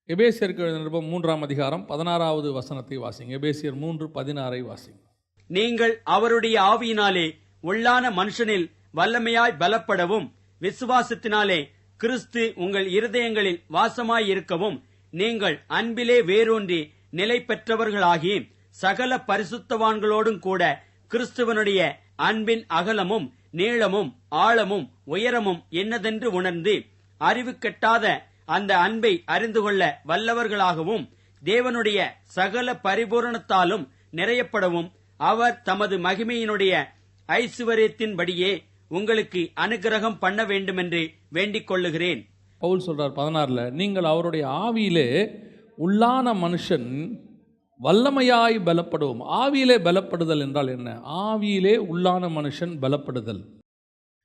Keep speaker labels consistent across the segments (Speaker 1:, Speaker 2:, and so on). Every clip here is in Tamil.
Speaker 1: எபேசியருக்கு எழுதின நிருபம் 3ஆம் அதிகாரம் 16வது வசனத்தை வாசிங்க. எபேசியர் 3:16 வாசிங்க.
Speaker 2: நீங்கள் அவருடைய ஆவியினாலே உள்ளான மனுஷனில் வல்லமையாய் பலப்படவும், விசுவாசத்தினாலே கிறிஸ்து உங்கள் இருதயங்களில் வாசமாயிருக்கவும், நீங்கள் அன்பிலே வேரூன்றி நிலை பெற்றவர்களாகி, சகல பரிசுத்தவான்களோடும் கூட கிறிஸ்துவனுடைய அன்பின் அகலமும் நீளமும் ஆழமும் உயரமும் என்னதென்று உணர்ந்து, அறிவு கெட்டாத அந்த அன்பை அறிந்து கொள்ள வல்லவர்களாகவும், தேவனுடைய சகல பரிபூரணத்தாலும் நிறையப்படவும், அவர் தமது மகிமையினுடைய ஐசுவரியத்தின்படியே உங்களுக்கு அனுக்கிரகம் பண்ண வேண்டுமென்று வேண்டிக் கொள்ளுகிறேன்.
Speaker 1: பவுல் சொல்றார் 16ல், நீங்கள் அவருடைய ஆவியிலே உள்ளான மனுஷன் வல்லமையாய் பலப்படுவோம். ஆவியிலே பலப்படுதல் என்றால் என்ன? ஆவியிலே உள்ளான மனுஷன் பலப்படுதல்.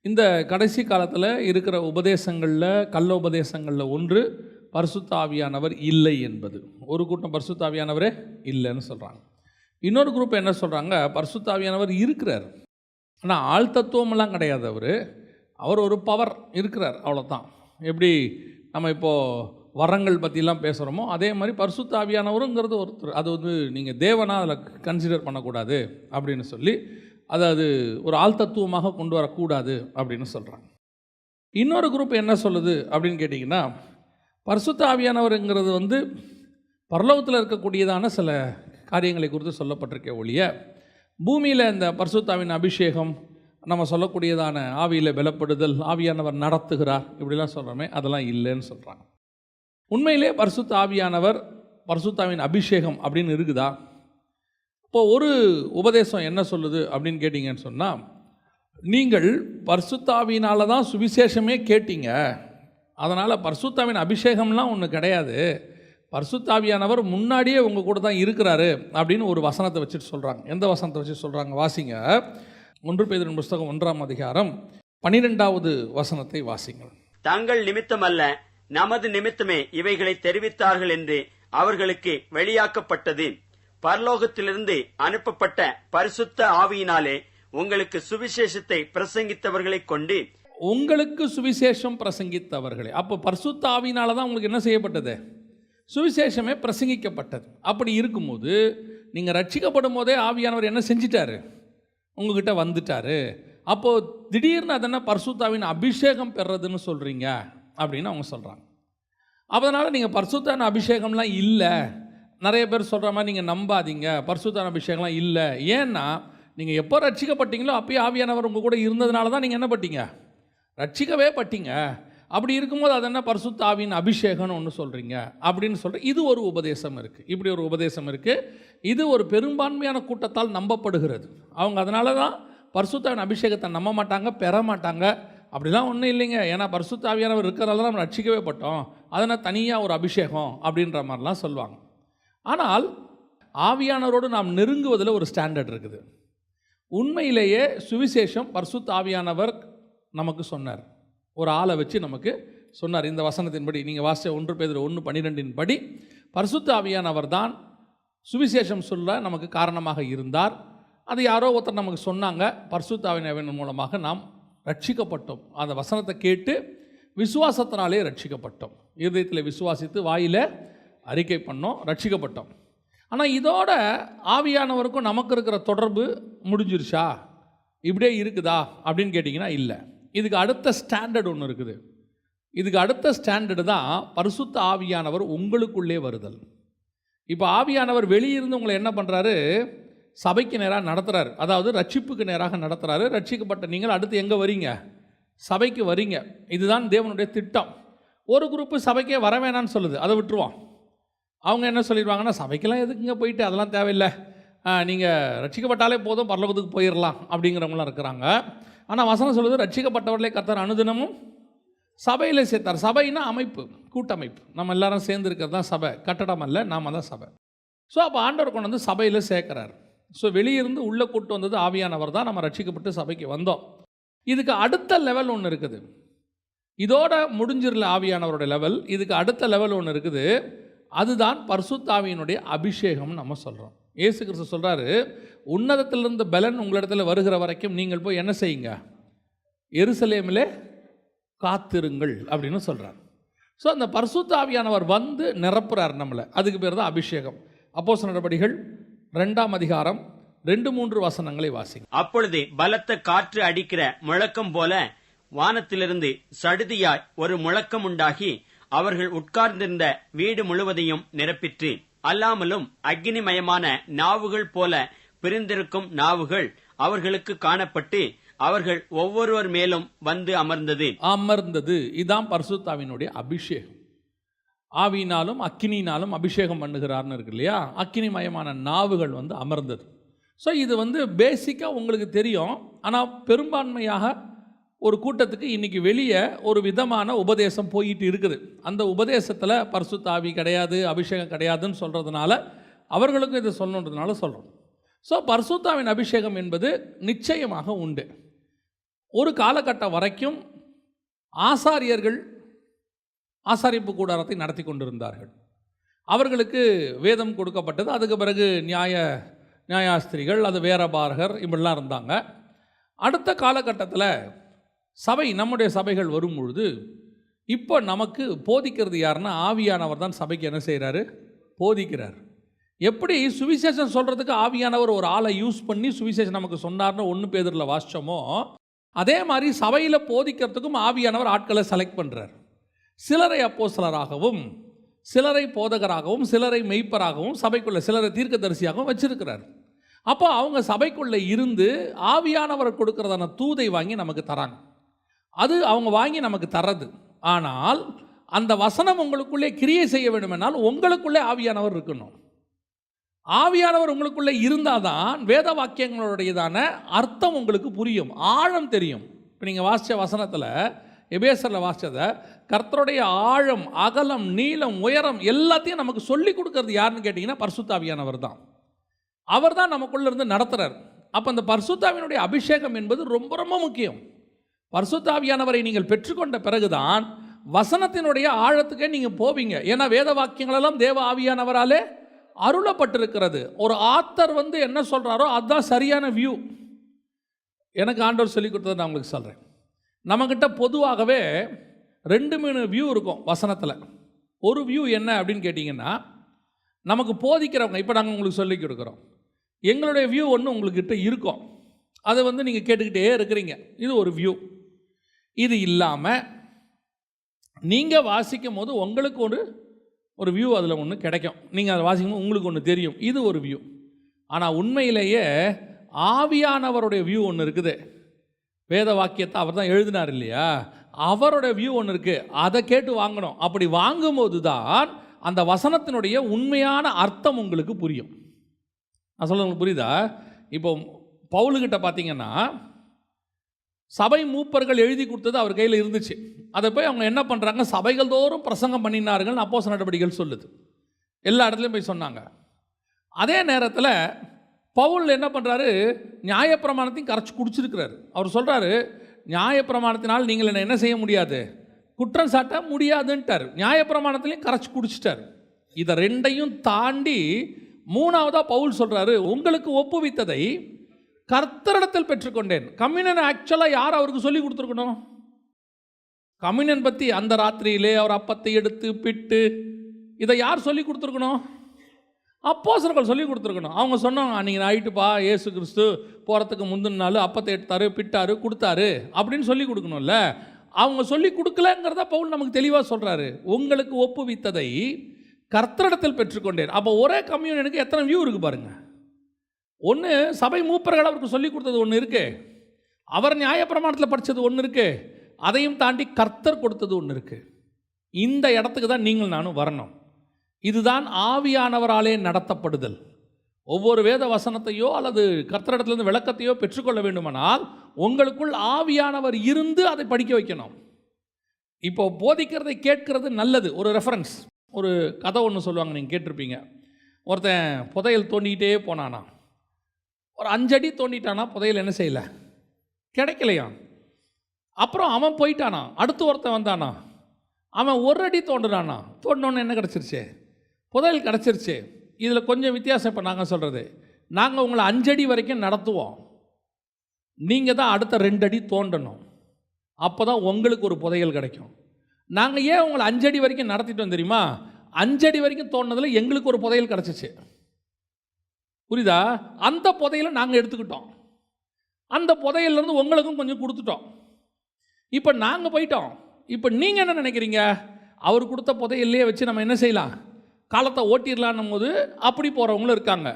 Speaker 1: இந்த கடைசி காலத்தில் இருக்கிற உபதேசங்களில், கள்ள உபதேசங்களில் ஒன்று பரிசுத்த ஆவியானவர் இல்லை என்பது. ஒரு கூட்டம் பரிசுத்த ஆவியானவரே இல்லைன்னு சொல்கிறாங்க. இன்னொரு குரூப் என்ன சொல்கிறாங்க? பரிசுத்த ஆவியானவர் இருக்கிறார், ஆனால் ஆள் தத்துவமெல்லாம் கிடையாது. அவர் ஒரு பவர் இருக்கிறார், அவ்வளோதான். எப்படி நம்ம இப்போது வரங்கள் பற்றிலாம் பேசுகிறோமோ அதே மாதிரி பரிசுத்த ஆவியானவருங்கிறது ஒருத்தர். அது நீங்கள் தேவனாக அதில் கன்சிடர் பண்ணக்கூடாது அப்படின்னு சொல்லி அது ஒரு ஆள் தத்துவமாக கொண்டு வரக்கூடாது அப்படின்னு சொல்கிறாங்க. இன்னொரு குரூப் என்ன சொல்லுது அப்படின்னு கேட்டிங்கன்னா, பரிசுத்த ஆவியானவருங்கிறது பரலோகத்தில் இருக்கக்கூடியதான சில காரியங்களை குறித்து சொல்லப்பட்டிருக்கே ஒழிய, பூமியில் இந்த பரிசுத்தாவின் அபிஷேகம், நம்ம சொல்லக்கூடியதான ஆவியில் பலப்படுதல், ஆவியானவர் நடத்துகிறார், இப்படிலாம் சொல்கிறோமே, அதெல்லாம் இல்லைன்னு சொல்கிறாங்க. உண்மையிலே பரிசுத்த ஆவியானவர், பரிசுத்தாவின் அபிஷேகம் அப்படின்னு இருக்குதா? இப்போ ஒரு உபதேசம் என்ன சொல்லுது அப்படின்னு கேட்டிங்கன்னு சொன்னால், நீங்கள் பரிசுத்தாவினால தான் சுவிசேஷமே கேட்டீங்க, அதனால் பரிசுத்தாவின் அபிஷேகம்லாம் ஒன்று கிடையாது, பரிசுத்தாவியானவர் முன்னாடியே உங்கள் கூட தான் இருக்கிறாரு அப்படின்னு ஒரு வசனத்தை வச்சுட்டு சொல்கிறாங்க. எந்த வசனத்தை வச்சு சொல்கிறாங்க? வாசிங்க. 1 பேதுரு புஸ்தகம் 1ஆம் அதிகாரம் 12வது வசனத்தை வாசிங்க.
Speaker 2: தங்கள் நிமித்தமல்ல, நமது நிமித்தமே இவைகளை தெரிவித்தார்கள் என்று அவர்களுக்கு வெளியாக்கப்பட்டது. பரலோகத்திலிருந்து அனுப்பப்பட்ட பரிசுத்த ஆவியினாலே உங்களுக்கு சுவிசேஷத்தை பிரசங்கித்தவர்களை கொண்டு.
Speaker 1: உங்களுக்கு சுவிசேஷம் பிரசங்கித்தவர்களே. அப்போ பரிசுத்த ஆவியினால தான் உங்களுக்கு என்ன செய்யப்பட்டது? சுவிசேஷமே பிரசங்கிக்கப்பட்டது. அப்படி இருக்கும்போது நீங்கள் ரட்சிக்கப்படும் போதே ஆவியானவர் என்ன செஞ்சிட்டாரு? உங்ககிட்ட வந்துட்டாரு. அப்போது திடீர்னு அதென்ன பரிசுத்தாவின் அபிஷேகம் பெறதுன்னு சொல்கிறீங்க அப்படின்னு அவங்க சொல்கிறாங்க. அதனால் நீங்கள் பரிசுத்தான அபிஷேகம்லாம் இல்லை, நிறைய பேர் சொல்கிற மாதிரி நீங்கள் நம்பாதீங்க, பரிசுத்தான அபிஷேகம்லாம் இல்லை. ஏன்னா நீங்கள் எப்போ ரட்சிக்கப்பட்டீங்களோ அப்போயே ஆவியானவர் உங்கள் கூட இருந்ததுனால தான் நீங்கள் என்ன பட்டீங்க? ரட்சிக்கவே பட்டீங்க. அப்படி இருக்கும்போது அது என்ன பரிசுத்த ஆவியின் அபிஷேகம்னு ஒன்று சொல்கிறீங்க அப்படின்னு சொல்கிறேன். இது ஒரு உபதேசம் இருக்குது, இப்படி ஒரு உபதேசம் இருக்குது. இது ஒரு பெரும்பான்மையான கூட்டத்தால் நம்பப்படுகிறது. அவங்க அதனால தான் பரிசுத்தாவின் அபிஷேகத்தை நம்ப மாட்டாங்க, பெற மாட்டாங்க. அப்படிலாம் ஒன்றும் இல்லைங்க, ஏன்னா பரிசுத்த ஆவியானவர் இருக்கிறதால நம்ம ரட்சிக்கவே பட்டோம், அதனால் தனியாக ஒரு அபிஷேகம் அப்படின்ற மாதிரிலாம் சொல்லுவாங்க. ஆனால் ஆவியானவரோடு நாம் நெருங்குவதில் ஒரு ஸ்டாண்டர்ட் இருக்குது. உண்மையிலேயே சுவிசேஷம் பரிசுத்த ஆவியானவர் நமக்கு சொன்னார், ஒரு ஆளை வச்சு நமக்கு சொன்னார். இந்த வசனத்தின்படி நீங்கள் வாசித்த 1 பேதுரு 1:12 படி பரிசுத்த ஆவியானவர் தான் சுவிசேஷம் சொல்ல நமக்கு காரணமாக இருந்தார். அது யாரோ ஒருத்தர் நமக்கு சொன்னாங்க, பரிசுத்த ஆவியானவர் மூலமாக நாம் ரட்சிக்கப்பட்டோம். அந்த வசனத்தை கேட்டு விசுவாசத்தினாலே ரட்சிக்கப்பட்டோம். இருதயத்தில் விசுவாசித்து வாயில் அறிக்கை பண்ணோம், ரட்சிக்கப்பட்டோம். ஆனால் இதோட ஆவியானவருக்கும் நமக்கு இருக்கிற தொடர்பு முடிஞ்சிருச்சா, இப்படியே இருக்குதா அப்படின்னு கேட்டிங்கன்னா இல்லை. இதுக்கு அடுத்த ஸ்டாண்டர்ட் ஒன்று இருக்குது. இதுக்கு அடுத்த ஸ்டாண்டர்டு தான் பரிசுத்த ஆவியானவர் உங்களுக்குள்ளே வருதல். இப்போ ஆவியானவர் வெளியிருந்து உங்களை என்ன பண்ணுறாரு? சபைக்கு நேராக நடத்துகிறாரு, அதாவது ரட்சிப்புக்கு நேராக நடத்துகிறாரு. ரட்சிக்கப்பட்ட நீங்கள் அடுத்து எங்கே வரீங்க? சபைக்கு வரீங்க. இதுதான் தேவனுடைய திட்டம். ஒரு குரூப்பு சபைக்கே வர வேணான்னு சொல்லுது, அதை விட்டுருவோம். அவங்க என்ன சொல்லிடுவாங்கன்னா, சபைக்கெல்லாம் எதுக்குங்க போயிட்டு, அதெல்லாம் தேவையில்லை, நீங்கள் ரட்சிக்கப்பட்டாலே போதும், பரலோகத்துக்கு போயிடலாம் அப்படிங்கிறவங்களாம் இருக்கிறாங்க. ஆனால் வசனம் சொல்லுது, ரட்சிக்கப்பட்டவர்களே கர்த்தர் அனுதினமும் சபையில் சேர்த்தார். சபைனா அமைப்பு, கூட்டமைப்பு, நம்ம எல்லாரும் சேர்ந்து இருக்கிறது தான் சபை, கட்டடம் அல்ல, நாம் தான் சபை. ஸோ அப்போ ஆண்டவர் கொண்டு வந்து சபையில் சேர்க்குறார். ஸோ வெளியிருந்து உள்ளே கூட்டு வந்தது ஆவியானவர் தான். நம்ம ரட்சிக்கப்பட்டு சபைக்கு வந்தோம். இதுக்கு அடுத்த லெவல் ஒன்று இருக்குது. இதோட முடிஞ்சிடல ஆவியானவரோட லெவல். இதுக்கு அடுத்த லெவல் ஒன்று இருக்குது, அதுதான் பரிசுத்த ஆவியினுடைய அபிஷேகம் நம்ம சொல்கிறோம். இயேசு கிறிஸ்து சொல்கிறாரு, உன்னதத்திலிருந்து பலன் உங்களிடத்தில் வருகிற வரைக்கும் நீங்கள் போய் என்ன செய்யுங்க? எருசலேமிலே காத்திருங்கள் அப்படின்னு சொல்கிறார். ஸோ அந்த பரிசுத்த ஆவியானவர் வந்து நிரப்புறார் நம்மளை. அதுக்கு பேர் தான் அபிஷேகம். அப்போஸ்தலர் நடபடிகள் 2ஆம் அதிகாரம் 2-3 வசனங்களை வாசிங்க.
Speaker 2: அப்பொழுது பலத்த காற்று அடிக்கிற முழக்கம் போல வானத்திலிருந்து சடுதியாய் ஒரு முழக்கம் உண்டாகி அவர்கள் உட்கார்ந்திருந்த வீடு முழுவதையும் நிரப்பிற்று. அல்லாமலும் அக்கினிமயமான நாவுகள் போல பிரிந்திருக்கும் நாவுகள் அவர்களுக்கு காணப்பட்டு அவர்கள் ஒவ்வொருவர் மேலும் வந்து அமர்ந்தது.
Speaker 1: இதான் பரிசுத்தாவினுடைய அபிஷேகம். ஆவியினாலும் அக்கினியினாலும் அபிஷேகம் பண்ணுகிறார்னு இருக்கு இல்லையா? அக்கினிமயமான நாவுகள் வந்து அமர்ந்தது. ஸோ இது வந்து பேசிக்காக உங்களுக்கு தெரியும். ஆனால் பெரும்பான்மையாக ஒரு கூட்டத்துக்கு இன்றைக்கி வெளியே ஒரு விதமான உபதேசம் போயிட்டு இருக்குது. அந்த உபதேசத்தில் பரிசுத்த ஆவி கிடையாது, அபிஷேகம் கிடையாதுன்னு சொல்கிறதுனால அவர்களுக்கும் இதை சொல்லணுன்றதுனால சொல்கிறோம். ஸோ பரிசுத்தாவின் அபிஷேகம் என்பது நிச்சயமாக உண்டு. ஒரு காலகட்டம் வரைக்கும் ஆசாரியர்கள் ஆசாரிப்பு கூடாரத்தை நடத்தி கொண்டிருந்தார்கள். அவர்களுக்கு வேதம் கொடுக்கப்பட்டது. அதுக்கு பிறகு நியாயாஸ்திரிகள், அது வேரபாரகர், இப்படிலாம் இருந்தாங்க. அடுத்த காலகட்டத்தில் சபை, நம்முடைய சபைகள் வரும் பொழுது இப்போ நமக்கு போதிக்கிறது யாருன்னா ஆவியானவர் தான் சபைக்கு என்ன செய்கிறாரு? போதிக்கிறார். எப்படி சுவிசேஷம் சொல்கிறதுக்கு ஆவியானவர் ஒரு ஆளை யூஸ் பண்ணி சுவிசேஷம் நமக்கு சொன்னார்னு 1 பேதுருல வாசித்தோமோ, அதே மாதிரி சபையில் போதிக்கிறதுக்கும் ஆவியானவர் ஆட்களை செலக்ட் பண்ணுறார். சிலரை அப்போஸ்தலராகவும், சிலரை போதகராகவும், சிலரை மெய்ப்பராகவும், சபைக்குள்ளே சிலரை தீர்க்கதரிசியாகவும் வச்சிருக்கிறார். அப்போ அவங்க சபைக்குள்ளே இருந்து ஆவியானவர் கொடுக்கறதான தூதை வாங்கி நமக்கு தராங்க. அது அவங்க வாங்கி நமக்கு தர்றது. ஆனால் அந்த வசனம் உங்களுக்குள்ளே கிரியை செய்ய வேண்டுமென்றால் உங்களுக்குள்ளே ஆவியானவர் இருக்கணும். ஆவியானவர் உங்களுக்குள்ளே இருந்தால் தான் வேத வாக்கியங்களுடையதான அர்த்தம் உங்களுக்கு புரியும், ஆழம் தெரியும். இப்போ நீங்கள் வாசித்த வசனத்தில், எபேசரில் வாசித்ததை, கர்த்தருடைய ஆழம், அகலம், நீளம், உயரம் எல்லாத்தையும் நமக்கு சொல்லி கொடுக்கறது யாருன்னு கேட்டிங்கன்னா பரிசுத்த ஆவியானவர் தான். அவர் தான் நமக்குள்ளே இருந்து நடத்துகிறார். அப்போ அந்த பரிசுத்த ஆவியினுடைய அபிஷேகம் என்பது ரொம்ப ரொம்ப முக்கியம். பரிசுத்த ஆவியானவரை நீங்கள் பெற்றுக்கொண்ட பிறகுதான் வசனத்தினுடைய ஆழத்துக்கே நீங்கள் போவீங்க. ஏன்னா வேத வாக்கியங்களெல்லாம் தேவ ஆவியானவராலே அருளப்பட்டிருக்கிறது. ஒரு ஆத்தர் வந்து என்ன சொல்கிறாரோ அதுதான் சரியான வியூ. எனக்கு ஆண்டவர் சொல்லி கொடுத்ததை நான் உங்களுக்கு சொல்கிறேன். நம்மக்கிட்ட பொதுவாகவே 2-3 வியூ இருக்கும் வசனத்தில். ஒரு வியூ என்ன அப்படின்னு கேட்டிங்கன்னா, நமக்கு போதிக்கிறவங்க, இப்போ நாங்கள் உங்களுக்கு சொல்லி கொடுக்குறோம், எங்களுடைய வியூ ஒன்று உங்கள்கிட்ட இருக்கும். அதை வந்து நீங்கள் கேட்டுக்கிட்டே இருக்கிறீங்க. இது ஒரு வியூ. இது இல்லாமல் நீங்கள் வாசிக்கும் போது உங்களுக்கு ஒரு வியூ அதில் ஒன்று கிடைக்கும். நீங்கள் அதை வாசிக்கும் போது உங்களுக்கு ஒன்று தெரியும். இது ஒரு வியூ. ஆனால் உண்மையிலேயே ஆவியானவருடைய வியூ ஒன்று இருக்குது. வேத வாக்கியத்தை அவர் தான் எழுதினார் இல்லையா? அவரோட வியூ ஒன்று இருக்குது. அதை கேட்டு வாங்கணும். அப்படி வாங்கும்போது தான் அந்த வசனத்தினுடைய உண்மையான அர்த்தம் உங்களுக்கு புரியும். நான் சொல்ல உங்களுக்கு புரியுதா? இப்போ பவுலுக்கிட்ட பார்த்தீங்கன்னா சபை மூப்பர்கள் எழுதி கொடுத்தது அவர் கையில் இருந்துச்சு. அதை போய் அவங்க என்ன பண்ணுறாங்க, சபைகள் தோறும் பிரசங்கம் பண்ணினார்கள் அப்போஸ்தலர் நடபடிகள் சொல்லுது. எல்லா இடத்துலையும் போய் சொன்னாங்க. அதே நேரத்தில் பவுல் என்ன பண்ணுறாரு, நியாயப்பிரமாணத்தையும் கரைச்சி குடிச்சிருக்கிறாரு. அவர் சொல்கிறாரு, நியாயப்பிரமாணத்தினால் நீங்கள் என்ன செய்ய முடியாது, குற்றம் சாட்ட முடியாதுன்ட்டார். நியாயப்பிரமாணத்திலையும் கரைச்சி குடிச்சிட்டார். இதை 2ஐயும் தாண்டி 3ஆவதாக பவுல் சொல்கிறாரு, உங்களுக்கு ஒப்புவித்ததை கர்த்தரிடத்தில் பெற்றுக்கொண்டேன். கம்யூனியன் ஆக்சுவலாக யார் அவருக்கு சொல்லி கொடுத்துருக்கணும்? கம்யூனியன் பற்றி அந்த ராத்திரியிலே அவர் அப்பத்தை எடுத்து பிட்டு இதை யார் சொல்லி கொடுத்துருக்கணும்? அப்போஸ்தலர்கள் சொல்லி கொடுத்துருக்கணும். அவங்க சொன்னாங்க, அன்றைக்கி நைட்டுப்பா இயேசு கிறிஸ்து போகிறதுக்கு முந்தின நாள் அப்பத்தை எடுத்தாரு, பிட்டாரு, கொடுத்தாரு அப்படின்னு சொல்லி கொடுக்கணும்ல. அவங்க சொல்லி கொடுக்கலங்கிறத பவுல் நமக்கு தெளிவாக சொல்கிறாரு. உங்களுக்கு ஒப்புவித்ததை கர்த்தரிடத்தில் பெற்றுக்கொண்டேன். அப்போ ஒரே கம்யூனியனுக்கு எத்தனை வியூ இருக்குது பாருங்கள். ஒன்று சபை மூப்பர்கள் அவருக்கு சொல்லி கொடுத்தது ஒன்று இருக்கு, அவர் நியாயப்பிரமாணத்தில் படித்தது ஒன்று இருக்கு, அதையும் தாண்டி கர்த்தர் கொடுத்தது ஒன்று இருக்கு. இந்த இடத்துக்கு தான் நீங்கள் நானும் வரணும். இதுதான் ஆவியானவராலே நடத்தப்படுதல். ஒவ்வொரு வேத வசனத்தையோ அல்லது கர்த்தரிடத்திலிருந்து விளக்கத்தையோ பெற்றுக்கொள்ள வேண்டுமானால் உங்களுக்குள் ஆவியானவர் இருந்து அதை படிக்க வைக்கணும். இப்போ போதிக்கிறதை கேட்கிறது நல்லது. ஒரு ரெஃபரன்ஸ், ஒரு கதை ஒன்று சொல்லுவாங்க, நீங்கள் கேட்டிருப்பீங்க. ஒருத்தன் புதையல் தோண்டிக்கிட்டே போனானா, ஒரு 5 அடி தோண்டிட்டானா, புதையல் என்ன செய்யலை, கிடைக்கலையா. அப்புறம் அவன் போயிட்டானா, அடுத்து ஒருத்தன் வந்தானா, அவன் 1 அடி தோண்டினானா, தோண்டினோன்னு என்ன கிடச்சிருச்சு, புதையல் கிடச்சிருச்சு. இதில் கொஞ்சம் வித்தியாசம். இப்போ நாங்கள் சொல்கிறது, நாங்கள் உங்களை 5 அடி வரைக்கும் நடத்துவோம், நீங்கள் தான் அடுத்த 2 அடி தோண்டணும். அப்போ தான் உங்களுக்கு ஒரு புதையல் கிடைக்கும். நாங்கள் ஏன் உங்களை 5 அடி வரைக்கும் நடத்திட்டோம் தெரியுமா? 5 அடி வரைக்கும் தோணுனதில் எங்களுக்கு ஒரு புதையல் கிடச்சிச்சு. புரியுதா? அந்த புதையலை நாங்கள் எடுத்துக்கிட்டோம். அந்த புதையல்லேருந்து உங்களுக்கும் கொஞ்சம் கொடுத்துட்டோம். இப்போ நாங்கள் போயிட்டோம். இப்போ நீங்கள் என்ன நினைக்கிறீங்க? அவர் கொடுத்த புதையல்லையே வச்சு நம்ம என்ன செய்யலாம், காலத்தை ஓட்டிடலான்னும் போது அப்படி போகிறவங்களும் இருக்காங்க.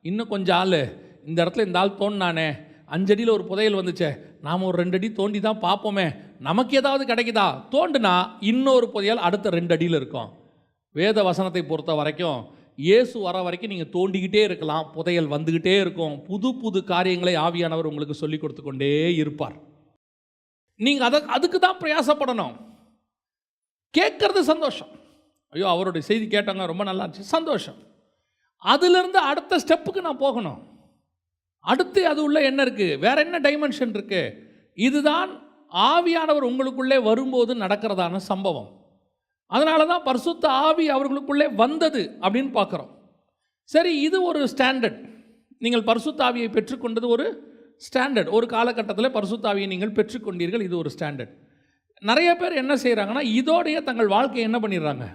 Speaker 1: இன்னும் கொஞ்சம் ஆள் இந்த இடத்துல இந்த ஆள் தோண்டினானே, 5 அடியில் ஒரு புதையல் வந்துச்சே, நாம் ஒரு 2 அடி தோண்டி தான் பார்ப்போமே, நமக்கு ஏதாவது கிடைக்குதா, தோண்டுனா இன்னொரு புதையல் அடுத்த 2 அடியில் இருக்கும். வேத வசனத்தை பொறுத்த வரைக்கும் இயேசு வர வரைக்கும் நீங்கள் தோண்டிக்கிட்டே இருக்கலாம், புதையல் வந்துக்கிட்டே இருக்கும். புது புது காரியங்களை ஆவியானவர் உங்களுக்கு சொல்லி கொடுத்து கொண்டே இருப்பார். நீங்கள் அதுக்கு தான் பிரயாசப்படணும். கேட்கறது சந்தோஷம், ஐயோ அவருடைய செய்தி கேட்டாங்க ரொம்ப நல்லா இருந்துச்சு, சந்தோஷம். அதிலிருந்து அடுத்த ஸ்டெப்புக்கு நான் போகணும். அடுத்து அது உள்ள என்ன இருக்குது, வேற என்ன டைமென்ஷன் இருக்குது? இதுதான் ஆவியானவர் உங்களுக்குள்ளே வரும்போது நடக்கிறதான சம்பவம். அதனால தான் பரிசுத்த ஆவி அவர்களுக்குள்ளே வந்தது அப்படின்னு பார்க்குறோம். சரி, இது ஒரு ஸ்டாண்டர்ட். நீங்கள் பரிசுத்த ஆவியை பெற்றுக்கொண்டது ஒரு ஸ்டாண்டர்ட். ஒரு காலகட்டத்தில் பரிசுத்த ஆவியை நீங்கள் பெற்றுக்கொண்டீர்கள், இது ஒரு ஸ்டாண்டர்ட். நிறைய பேர் என்ன செய்கிறாங்கன்னா, இதோடைய தங்கள் வாழ்க்கையை என்ன பண்ணிடுறாங்க,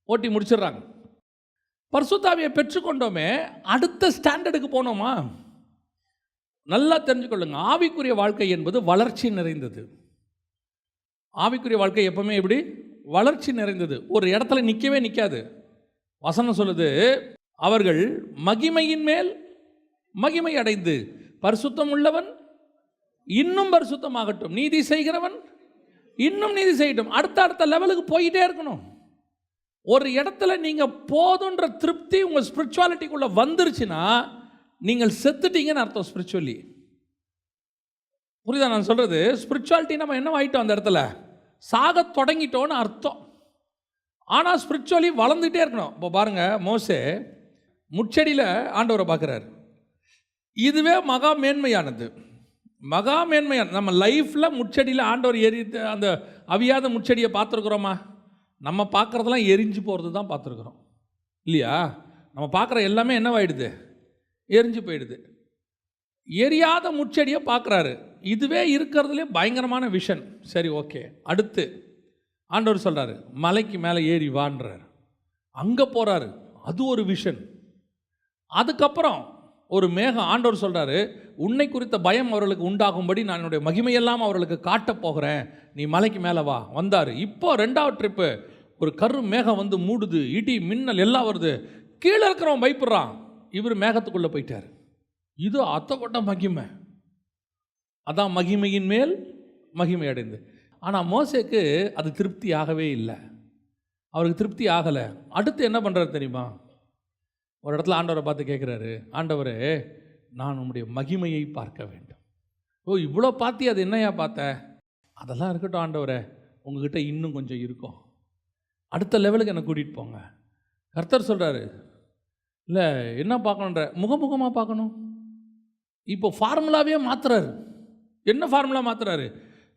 Speaker 1: ஓட்டி முடிச்சிடுறாங்க. பரிசுத்த ஆவியை பெற்றுக்கொண்டோமே, அடுத்த ஸ்டாண்டர்டுக்கு போனோமா? நல்லா தெரிஞ்சுக்கொள்ளுங்க, ஆவிக்குரிய வாழ்க்கை என்பது வளர்ச்சி நிறைந்தது. ஆவிக்குரிய வாழ்க்கை எப்பவுமே எப்படி வளர்ச்சி நிறைந்தது. ஒரு இடத்துல நிற்கவே நிற்காது. வசனம் சொல்லுது, அவர்கள் மகிமையின் மேல் மகிமை அடைந்து பரிசுத்தம் உள்ளவன் இன்னும் பரிசுத்தமாகட்டும், நீதி செய்கிறவன் இன்னும் நீதி செய்யட்டும். அடுத்த லெவலுக்கு போயிட்டே இருக்கணும். ஒரு இடத்துல நீங்கள் போதுன்ற திருப்தி உங்கள் ஸ்பிரிச்சுவாலிட்டிக்குள்ளே வந்துருச்சுன்னா நீங்கள் செத்துட்டீங்கன்னு அர்த்தம். ஸ்பிரிச்சுவலி புரியுதா நான் சொல்கிறது? ஸ்பிரிச்சுவாலிட்டி நம்ம என்ன ஆகிட்டோம், அந்த இடத்துல சாக தொடங்கிட்டோன்னு அர்த்தம். ஆனால் ஸ்பிரிச்சுவலி வளர்ந்துகிட்டே இருக்கணும். இப்போ பாருங்கள், மோசே முட்செடியில் ஆண்டவரை பார்க்குறாரு. இதுவே மகா மேன்மையானது. மகா மேன்மையான நம்ம லைஃப்பில் முட்செடியில் ஆண்டவர் அந்த அவியாத முட்செடியை பார்த்துருக்குறோமா? நம்ம பார்க்குறதெல்லாம் எரிஞ்சு போகிறது தான் பார்த்துருக்குறோம் இல்லையா? நம்ம பார்க்குற எல்லாமே என்னவாயிடுது, எரிஞ்சு போயிடுது. எரியாத முட்செடியை பார்க்குறாரு. இதுவே இருக்கிறதுலே பயங்கரமான விஷன். சரி, ஓகே. அடுத்து ஆண்டவர் சொல்கிறாரு, மலைக்கு மேலே ஏறி வான்றார். அங்கே போகிறாரு, அது ஒரு விஷன். அதுக்கப்புறம் ஒரு மேகம், ஆண்டவர் சொல்கிறாரு, உன்னை குறித்த பயம் அவர்களுக்கு உண்டாகும்படி நான் என்னுடைய மகிமையெல்லாம் அவர்களுக்கு காட்டப் போகிறேன், நீ மலைக்கு மேலே வா. வந்தார். இப்போ 2வது ட்ரிப்பு, ஒரு கரு மேகம் வந்து மூடுது, இடி மின்னல் எல்லாம் வருது. கீழே இருக்கிறவன் பயப்படுறான், இவர் மேகத்துக்குள்ளே போயிட்டார். இது அத்தப்பட்ட மகிமை. அதான் மகிமையின் மேல் மகிமை அடைந்து. ஆனால் மோசேக்கு அது திருப்தி ஆகவே இல்லை. அவருக்கு திருப்தி ஆகலை. அடுத்து என்ன பண்ணுறாரு தெரியுமா? ஒரு இடத்துல ஆண்டவரை பார்த்து கேட்குறாரு, ஆண்டவரே நான் உம்முடைய மகிமையை பார்க்க வேண்டும். ஓ, இவ்வளோ பார்த்தி, அது என்னையா பார்த்த? அதெல்லாம் இருக்கட்டும் ஆண்டவரே, உங்ககிட்ட இன்னும் கொஞ்சம் இருக்கும், அடுத்த லெவலுக்கு என்னை கூட்டிகிட்டு போங்க. கர்த்தர் சொல்கிறாரு, இல்லை என்ன பார்க்கணுன்ற, முகமுகமாக பார்க்கணும். இப்போ ஃபார்முலாவே மாற்றுறாரு. என்ன ஃபார்முலா மாற்றுறாரு?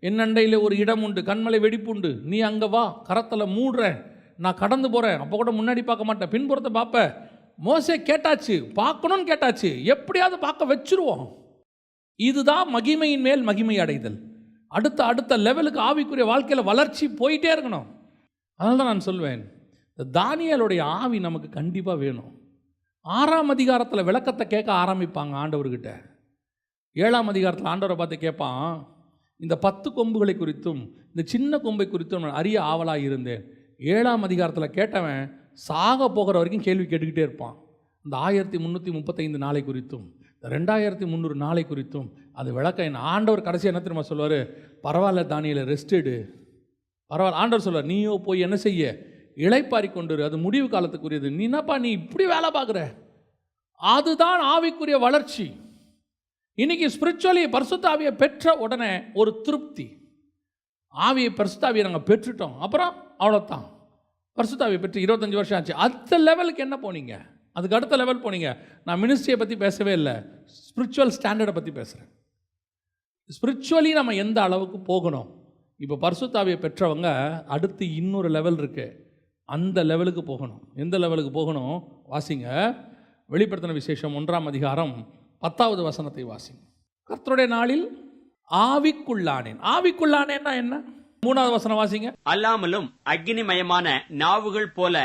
Speaker 1: என் அண்டையில் ஒரு இடம் உண்டு, கண்மலை வெடிப்புண்டு, நீ அங்கே வா, கரத்தில் மூடுறேன், நான் கடந்து போகிறேன், அப்போ கூட முன்னாடி பார்க்க மாட்டேன், பின்புறத்தை பார்ப்பேன். மோசே கேட்டாச்சு, பார்க்கணும்னு கேட்டாச்சு, எப்படியாவது பார்க்க வச்சுருவோம். இதுதான் மகிமையின் மேல் மகிமை அடைதல். அடுத்த லெவலுக்கு ஆவிக்குரிய வாழ்க்கையில் வளர்ச்சி போயிட்டே இருக்கணும். அதனால தான் நான் சொல்வேன், தானியேலுடைய ஆவி நமக்கு கண்டிப்பாக வேணும். 6ஆம் அதிகாரத்தில் விளக்கத்தை கேட்க ஆரம்பிப்பாங்க ஆண்டவர்கிட்ட. 7ஆம் அதிகாரத்தில் ஆண்டவரை பார்த்து கேட்பான், இந்த 10 கொம்புகளை குறித்தும் இந்த சின்ன கொம்பை குறித்தும் நான் அறிய ஆவலாக இருந்தேன். 7ஆம் அதிகாரத்தில் கேட்டவன் சாக போகிற வரைக்கும் கேள்வி கேட்டுக்கிட்டே இருப்பான். இந்த 1335 நாளை குறித்தும் இந்த 2300 நாளை குறித்தும் அது விளக்க என்ன. ஆண்டவர் கடைசி என்ன தெரியுமா சொல்லுவார்? பரவாயில்ல தானியேலே, ரெஸ்ட் எடு, பரவாயில்ல. ஆண்டவர் சொல்லுவார், நீயோ போய் என்ன செய்ய, இளைப்பாரி கொண்டு, அது முடிவு காலத்துக்குரியது. நீ என்னப்பா நீ இப்படி வேலை பார்க்குற? அதுதான் ஆவிக்குரிய வளர்ச்சி. இன்னைக்கு ஸ்பிரிச்சுவலி பரிசுத்த ஆவியை பெற்ற உடனே ஒரு திருப்தி. ஆவியை பரிசுத்த ஆவியை நாங்கள் பெற்றுட்டோம், அப்புறம் அவ்வளோதான். பரிசுத்த ஆவியை பெற்று 25 வருஷம் ஆச்சு. அடுத்த லெவலுக்கு என்ன போனீங்க? அதுக்கு அடுத்த லெவல் போனீங்க. நான் மினிஸ்ட்ரியை பற்றி பேசவே இல்லை, ஸ்பிரிச்சுவல் ஸ்டாண்டர்டை பற்றி பேசுகிறேன். ஸ்பிரிச்சுவலி நம்ம எந்த அளவுக்கு போகணும்? இப்போ பரிசுத்த ஆவியை பெற்றவங்க அடுத்து இன்னொரு லெவல் இருக்குது, அந்த லெவலுக்கு போகணும். எந்த லெவலுக்கு போகணும்? வாசிங்க, வெளிப்படுத்தின விசேஷம் 1ஆம் அதிகாரம் 10வது வசனத்தை வாசிங்க. கர்த்தருடைய நாளில் ஆவிக்குள்ளானேன். ஆவிக்குள்ளானேன்னா என்ன? 3வது வசனம் வாசிங்க.
Speaker 2: அல்லாமலும் அக்கினிமயமான நாவுகள் போல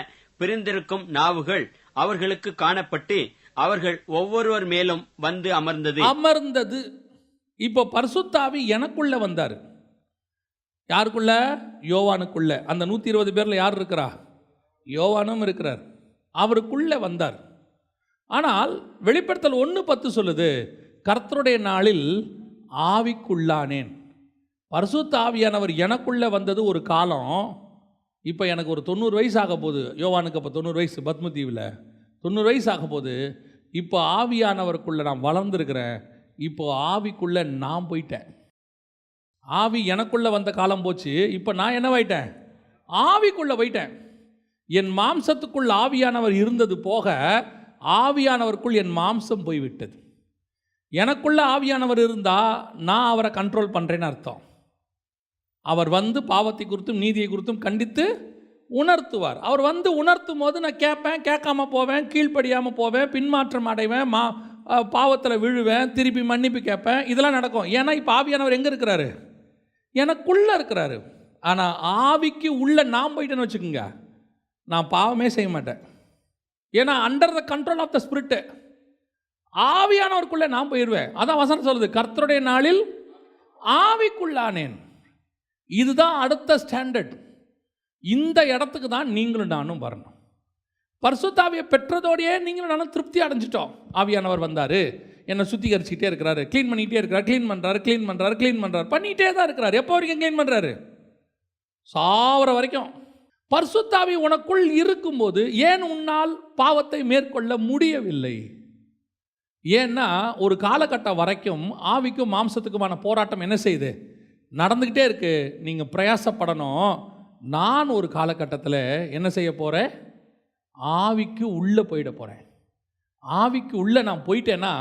Speaker 2: பிரிந்திருக்கும் நாவுகள் அவர்களுக்கு காணப்பட்டு அவர்கள் ஒவ்வொருவர் மேலும் வந்து அமர்ந்தது.
Speaker 1: இப்போ பரிசுத்த ஆவி எனக்குள்ள வந்தாரு. யாருக்குள்ள? யோவானுக்குள்ள. அந்த 120 பேர்ல யார் இருக்கிறா? யோவானும் இருக்கிறார். அவருக்குள்ள வந்தார். ஆனால் வெளிப்படுத்தல் 1:10 சொல்லுது, கர்த்தருடைய நாளில் ஆவிக்குள்ளானேன். பரிசுத்த ஆவியானவர் எனக்குள்ள வந்தது ஒரு காலம். இப்போ எனக்கு ஒரு 90 வயசு ஆக போகுது. யோவானுக்கு அப்போ 90 வயசு, பத்மதீவில் 90 வயசு ஆக போகுது. இப்போ ஆவியானவருக்குள்ள நான் வளர்ந்துருக்கிறேன். இப்போ ஆவிக்குள்ள நான் போயிட்டேன். ஆவி எனக்குள்ள வந்த காலம் போச்சு. இப்போ நான் என்னவாயிட்டேன்? ஆவிக்குள்ள போயிட்டேன். என் மாம்சத்துக்குள் ஆவியானவர் இருந்தது போக ஆவியானவருக்குள் என் மாம்சம் போய்விட்டது. எனக்குள்ள ஆவியானவர் இருந்தால் நான் அவரை கண்ட்ரோல் பண்ணுறேன்னு அர்த்தம். அவர் வந்து பாவத்தை குறித்தும் நீதியை குறித்தும் கண்டித்து உணர்த்துவார். அவர் வந்து உணர்த்தும் போது நான் கேட்பேன், கேட்காம போவேன், கீழ்ப்படியாமல் போவேன், பின்மாற்றம் அடைவேன், பாவத்தில் விழுவேன், திருப்பி மன்னிப்பு கேட்பேன். இதெல்லாம் நடக்கும். ஏன்னா இப்போ ஆவியானவர் எங்கே இருக்கிறாரு? எனக்குள்ளே இருக்கிறாரு. ஆனால் ஆவிக்கு உள்ள நான் போயிட்டேன்னு வச்சுக்கோங்க, நான் பாவமே செய்ய மாட்டேன். ஏன்னா under the control of the spirit. ஆவியானவருக்குள்ளே நான் போயிடுவேன். அதான் வசனம் சொல்லுது, கர்த்தருடைய நாளில் ஆவிக்குள்ளானேன். இதுதான் அடுத்த ஸ்டாண்டர்ட். இந்த இடத்துக்கு தான் நீங்களும் நானும் வரணும். பரிசுத்த ஆவியை பெற்றதோடையே நீங்களும் நானும் திருப்தி அடைஞ்சிட்டோம். ஆவியானவர் வந்தார், என்னை சுத்திகரிச்சுக்கிட்டே இருக்கிறாரு, க்ளீன் பண்ணிகிட்டே இருக்கிறார், க்ளீன் பண்ணுறாரு, பண்ணிகிட்டே தான் இருக்கிறார். எப்போ வரைக்கும் க்ளீன் பண்ணுறாரு? சாவர வரைக்கும். பரிசுத்த ஆவி உனக்குள் இருக்கும்போது ஏன் உன்னால் பாவத்தை மேற்கொள்ள முடியவில்லை? ஏன்னா ஒரு காலகட்டம் வரைக்கும் ஆவிக்கும் மாம்சத்துக்குமான போராட்டம் என்ன செய்யுது? நடந்துக்கிட்டே இருக்கு. நீங்கள் பிரயாசப்படணும். நான் ஒரு காலகட்டத்தில் என்ன செய்ய போகிறேன்? ஆவிக்கு உள்ளே போயிட போகிறேன். ஆவிக்கு உள்ளே நான் போயிட்டேன்னா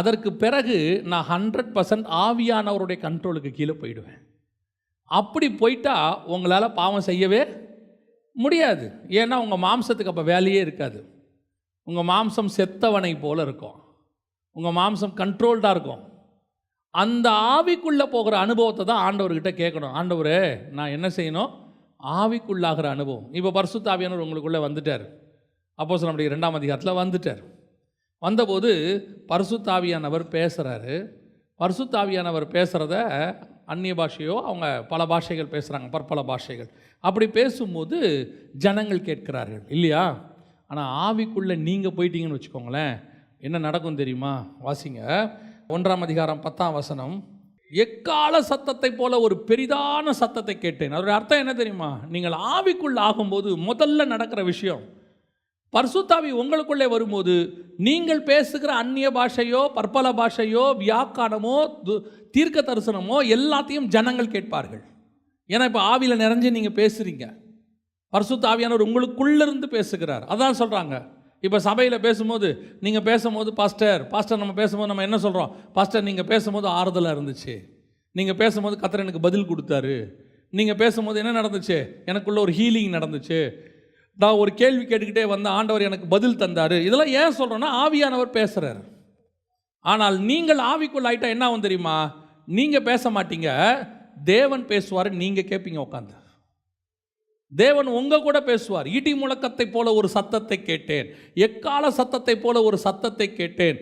Speaker 1: அதற்கு பிறகு நான் 100% ஆவியானவருடைய கண்ட்ரோலுக்கு கீழே போயிடுவேன். அப்படி போயிட்டா உங்களால் பாவம் செய்யவே முடியாது. ஏன்னா உங்கள் மாம்சத்துக்கு அப்போ வேலையே இருக்காது. உங்கள் மாம்சம் செத்தவனை போல் இருக்கும். உங்கள் மாம்சம் கண்ட்ரோல்டாக இருக்கும். அந்த ஆவிக்குள்ளே போகிற அனுபவத்தை தான் ஆண்டவர்கிட்ட கேட்கணும். ஆண்டவரே, நான் என்ன செய்யணும்? ஆவிக்குள்ளாகிற அனுபவம். இப்போ பரிசுத்த ஆவியானவர் உங்களுக்குள்ளே வந்துட்டார். அப்போஸ்தலர் 2ஆம் அதிகாரத்தில் வந்துட்டார். வந்தபோது பரிசுத்த ஆவியானவர் பேசுகிறாரு. பரிசுத்த ஆவியானவர் பேசுகிறத அந்நிய பாஷையோ அவங்க பல பாஷைகள் பேசுகிறாங்க, பற்பல பாஷைகள். அப்படி பேசும்போது ஜனங்கள் கேட்கிறார்கள் இல்லையா? ஆனால் ஆவிக்குள்ளே நீங்கள் போயிட்டீங்கன்னு வச்சுக்கோங்களேன், என்ன நடக்கும் தெரியுமா? வாசிங்க. 1ஆம் அதிகாரம் 10ஆம் வசனம். எக்கால சத்தத்தை போல ஒரு பெரிதான சத்தத்தை கேட்டேன். அதோட அர்த்தம் என்ன தெரியுமா? நீங்கள் ஆவிக்குள்ள ஆகும்போது முதல்ல நடக்கிற விஷயம், பரிசுத்த ஆவி உங்களுக்குள்ளே வரும்போது நீங்கள் பேசுகிற அந்நிய பாஷையோ பற்பல பாஷையோ வியாக்கானமோ தீர்க்க தரிசனமோ எல்லாத்தையும் ஜனங்கள் கேட்பார்கள். ஏன்னா இப்போ ஆவியில் நிறைஞ்சு நீங்கள் பேசுகிறீங்க. பரிசுத்த ஆவியானவர் உங்களுக்குள்ளிருந்து பேசுகிறார். அதான் சொல்கிறாங்க. இப்போ சபையில் பேசும்போது நீங்கள் பேசும்போது பாஸ்டர் நம்ம பேசும்போது நம்ம என்ன சொல்கிறோம்? பாஸ்டர் நீங்கள் பேசும்போது ஆறுதலாக இருந்துச்சு, நீங்கள் பேசும்போது கர்த்தர் எனக்கு பதில் கொடுத்தாரு, நீங்கள் பேசும்போது என்ன நடந்துச்சு? எனக்குள்ள ஒரு ஹீலிங் நடந்துச்சு, நான் ஒரு கேள்வி கேட்டுக்கிட்டே வந்த ஆண்டவர் எனக்கு பதில் தந்தார். இதெல்லாம் ஏன் சொல்கிறோன்னா ஆவியானவர் பேசுகிறார். ஆனால் நீங்கள் ஆவிக்குள்ள ஆகிட்டா என்ன ஆகும் தெரியுமா? நீங்கள் பேச மாட்டீங்க, தேவன் பேசுவார், நீங்கள் கேட்பீங்க உட்காந்து. தேவன் உங்க கூட பேசுவார். இடி முழக்கத்தை போல ஒரு சத்தத்தை கேட்டேன், எக்கால சத்தத்தை போல ஒரு சத்தத்தை கேட்டேன்,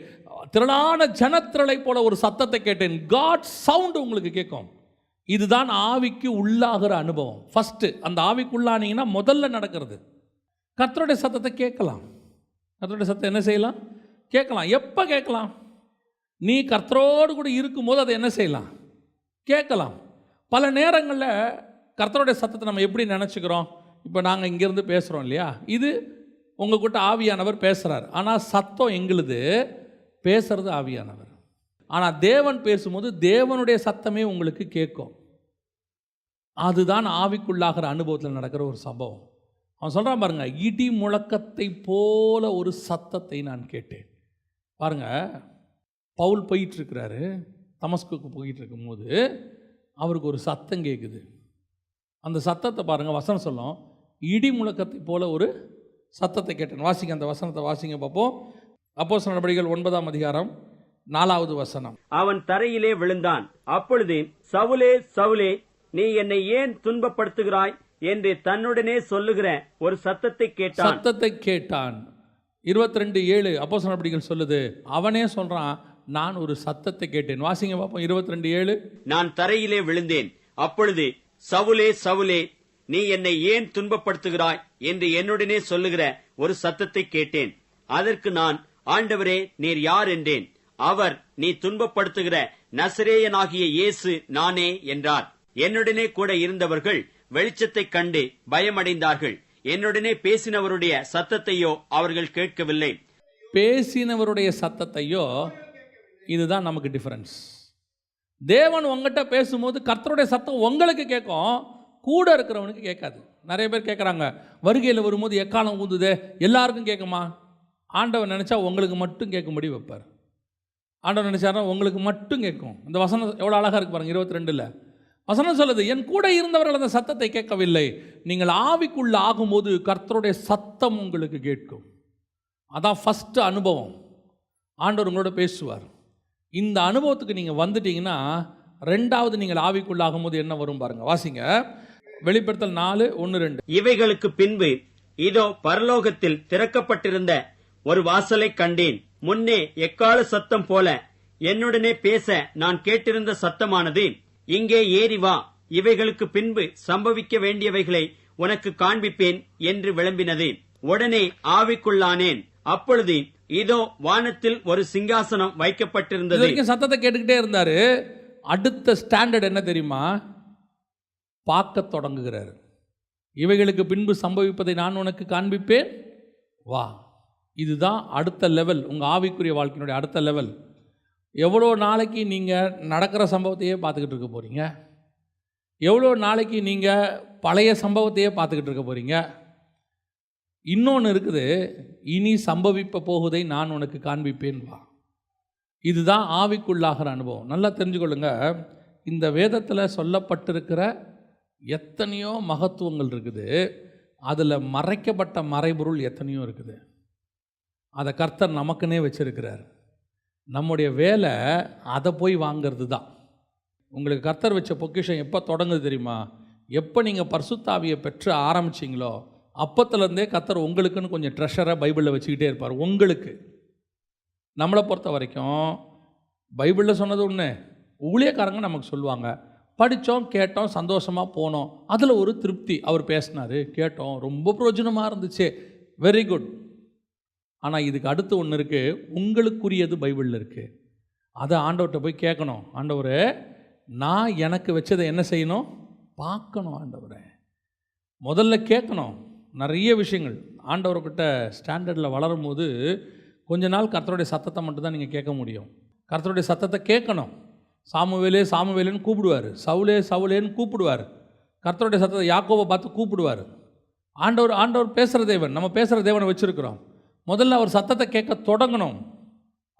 Speaker 1: திரளான ஜனத்திரளை போல ஒரு சத்தத்தை கேட்டேன். காட் சவுண்ட் உங்களுக்கு கேட்கும். இதுதான் ஆவிக்கு உள்ளாகிற அனுபவம். ஃபஸ்ட்டு அந்த ஆவிக்குள்ளானீங்கன்னா முதல்ல நடக்கிறது கர்த்தருடைய சத்தத்தை கேட்கலாம். கர்த்தருடைய சத்தம் என்ன செய்யலாம்? கேட்கலாம். எப்போ கேட்கலாம்? நீ கர்த்தரோடு கூட இருக்கும்போது அதை என்ன செய்யலாம்? கேட்கலாம். பல நேரங்களில் கர்த்தருடைய சத்தத்தை நம்ம எப்படி நினச்சிக்கிறோம்? இப்போ நாங்கள் இங்கேருந்து பேசுகிறோம் இல்லையா, இது உங்கள் கிட்ட ஆவியானவர் பேசுகிறார். ஆனால் சத்தம் எங்களுது, பேசுகிறது ஆவியானவர். ஆனால் தேவன் பேசும்போது தேவனுடைய சத்தமே உங்களுக்கு கேட்கும். அதுதான் ஆவிக்குள்ளாகிற அனுபவத்தில் நடக்கிற ஒரு சம்பவம். அவன் சொல்கிறான் பாருங்க, இடி முழக்கத்தை போல ஒரு சத்தத்தை நான் கேட்டேன். பாருங்க, பவுல் போயிட்டுருக்கிறாரு, தமஸ்குக்கு போயிட்டு இருக்கும்போது அவருக்கு ஒரு சத்தம் கேட்குது. அந்த சத்தத்தை பாருங்கள், வசனம் சொல்லும், இடி முழக்கத்தை போல ஒரு சத்தத்தை கேட்டேன். வாசிங்க, அந்த வசனத்தை வாசிங்க பார்ப்போம். அப்போஸ்தலர் நடபடிகள் 9ஆம் அதிகாரம் 4வது வசனம்.
Speaker 2: அவன் தரையிலே விழுந்தான். அப்பொழுது, சவுலே, சவுலே, நீ என்னை ஏன் துன்பப்படுத்துகிறாய் என்று தன்னுடனே சொல்லுகிற ஒரு சத்தத்தை
Speaker 1: கேட்டான். 22:7 அப்போஸ்தலர் நடபடிகள் சொல்லுது. அவனே சொல்றான், நான் ஒரு சத்தத்தை கேட்டேன். வாசிங்க பாப்போம் 22:7.
Speaker 2: நான் தரையிலே விழுந்தேன். அப்பொழுது சவுலே சவுலே, நீ என்னை ஏன் துன்பப்படுத்துகிறாய் என்று என்னுடனே சொல்லுகிற ஒரு சத்தத்தை கேட்டேன். அதற்கு நான், ஆண்டவரே, நீர் யார் என்றேன். அவர், நீ துன்பப்படுத்துகிற நசரேயனாகிய இயேசு நானே என்றார். என்னுடனே கூட இருந்தவர்கள் வெளிச்சத்தைக் கண்டு பயமடைந்தார்கள். என்னுடனே பேசினவருடைய சத்தத்தையோ அவர்கள் கேட்கவில்லை.
Speaker 1: பேசினவருடைய சத்தத்தையோ, இதுதான் நமக்கு டிஃபரன்ஸ். தேவன் உங்ககிட்ட பேசும்போது கர்த்தருடைய சத்தம் உங்களுக்கு கேட்கும், கூட இருக்கிறவனுக்கு கேட்காது. நிறைய பேர் கேட்குறாங்க, வருகையில் வரும்போது எக்காலம் ஊதுதே, எல்லாருக்கும் கேட்குமா? ஆண்டவர் நினச்சா உங்களுக்கு மட்டும் கேட்கும்படி வைப்பார். ஆண்டவர் நினச்சாரா உங்களுக்கு மட்டும் கேட்கும். இந்த வசனம் எவ்வளோ அழகாக இருக்கு பாருங்க. 22 வசனம் சொல்லுது, என் கூட இருந்தவர்கள் அந்த சத்தத்தை கேட்கவில்லை. நீங்கள் ஆவிக்குள்ள ஆகும்போது கர்த்தருடைய சத்தம் உங்களுக்கு கேட்கும். அதான் ஃபஸ்ட்டு அனுபவம். ஆண்டவர் உங்களோட பேசுவார். இந்த அனுபவத்துக்கு நீங்கள் வந்துட்டீங்கன்னா, ரெண்டாவது நீங்கள் ஆவிக்குள்ள ஆகும்போது என்ன வரும் பாருங்க. வாசிங்க வெளிப்படுத்தல் 4:1-2.
Speaker 2: இவைகளுக்கு பின்பு இதோ பரலோகத்தில் திறக்கப்பட்டிருந்த ஒரு வாசலை கண்டேன். முன்னே எக்கால சத்தம் போல என்னுடனே பேச நான் கேட்டிருந்த சத்தமானது, இங்கே ஏறி வா, இவைகளுக்கு பின்பு சம்பவிக்க வேண்டியவைகளை உனக்கு காண்பிப்பேன் என்று விளம்பினது. உடனே ஆவிக்குள்ளானேன். அப்பொழுது இதோ வானத்தில் ஒரு சிங்காசனம் வைக்கப்பட்டிருந்தது.
Speaker 1: சத்தத்தை கேட்டுக்கிட்டே இருந்தாரு. அடுத்த ஸ்டாண்டர்ட் என்ன தெரியுமா? பார்க்க தொடங்குகிறார். இவைகளுக்கு பின்பு சம்பவிப்பதை நான் உனக்கு காண்பிப்பேன், வா. இதுதான் அடுத்த லெவல், உங்கள் ஆவிக்குரிய வாழ்க்கையினுடைய அடுத்த லெவல். எவ்வளோ நாளைக்கு நீங்கள் நடக்கிற சம்பவத்தையே பார்த்துக்கிட்டு இருக்க போகிறீங்க? எவ்வளோ நாளைக்கு நீங்கள் பழைய சம்பவத்தையே பார்த்துக்கிட்டு இருக்க போகிறீங்க? இன்னொன்று இருக்குது, இனி சம்பவிப்ப போகுதை நான் உனக்கு காண்பிப்பேன், வா. இதுதான் ஆவிக்குள்ளாகிற அனுபவம். நல்லா தெரிஞ்சுக்கொள்ளுங்க. இந்த வேதத்தில் சொல்லப்பட்டிருக்கிற எத்தனையோ மகத்துவங்கள் இருக்குது. அதில் மறைக்கப்பட்ட மறைபொருள் எத்தனையோ இருக்குது. அதை கர்த்தர் நமக்குன்னே வச்சிருக்கிறார். நம்முடைய வேலை அதை போய் வாங்கிறது தான். உங்களுக்கு கர்த்தர் வச்ச பொக்கிஷம் எப்போ தொடங்குது தெரியுமா? எப்போ நீங்கள் பரிசுத்த ஆவியை பெற்று ஆரம்பிச்சிங்களோ அப்பத்துலேருந்தே கர்த்தர் உங்களுக்குன்னு கொஞ்சம் ட்ரெஷரை பைபிளில் வச்சுக்கிட்டே இருப்பார். உங்களுக்கு, நம்மளை பொறுத்த வரைக்கும் பைபிளில் சொன்னது ஒன்று, ஊழியக்காரங்க நமக்கு சொல்லுவாங்க, படித்தோம், கேட்டோம், சந்தோஷமாக போனோம், அதில் ஒரு திருப்தி. அவர் பேசினார், கேட்டோம், ரொம்ப பிரயோஜனமாக இருந்துச்சு, வெரி குட். ஆனால் இதுக்கு அடுத்து ஒன்று இருக்குது, உங்களுக்குரியது பைபிளில் இருக்குது. அதை ஆண்டவர்கிட்ட போய் கேட்கணும். ஆண்டவரே, நான் எனக்கு வச்சதை என்ன செய்யணும்? பார்க்கணும். ஆண்டவரே, முதல்ல கேட்கணும். நிறைய விஷயங்கள் ஆண்டவர்கிட்ட ஸ்டாண்டர்டில் வளரும் போது கொஞ்ச நாள் கர்த்தருடைய சத்தத்தை மட்டும்தான் நீங்கள் கேட்க முடியும். கர்த்தருடைய சத்தத்தை கேட்கணும். சாமுவேலே சாமுவேலேன்னு கூப்பிடுவார், சவுலே சவுலேன்னு கூப்பிடுவார். கர்த்தருடைய சத்தத்தை யாக்கோவை பார்த்து கூப்பிடுவார். ஆண்டவர் பேசுகிற தேவன், நம்ம பேசுகிற தேவனை வச்சுருக்கிறோம். முதல்ல அவர் சத்தத்தை கேட்க தொடங்கணும்.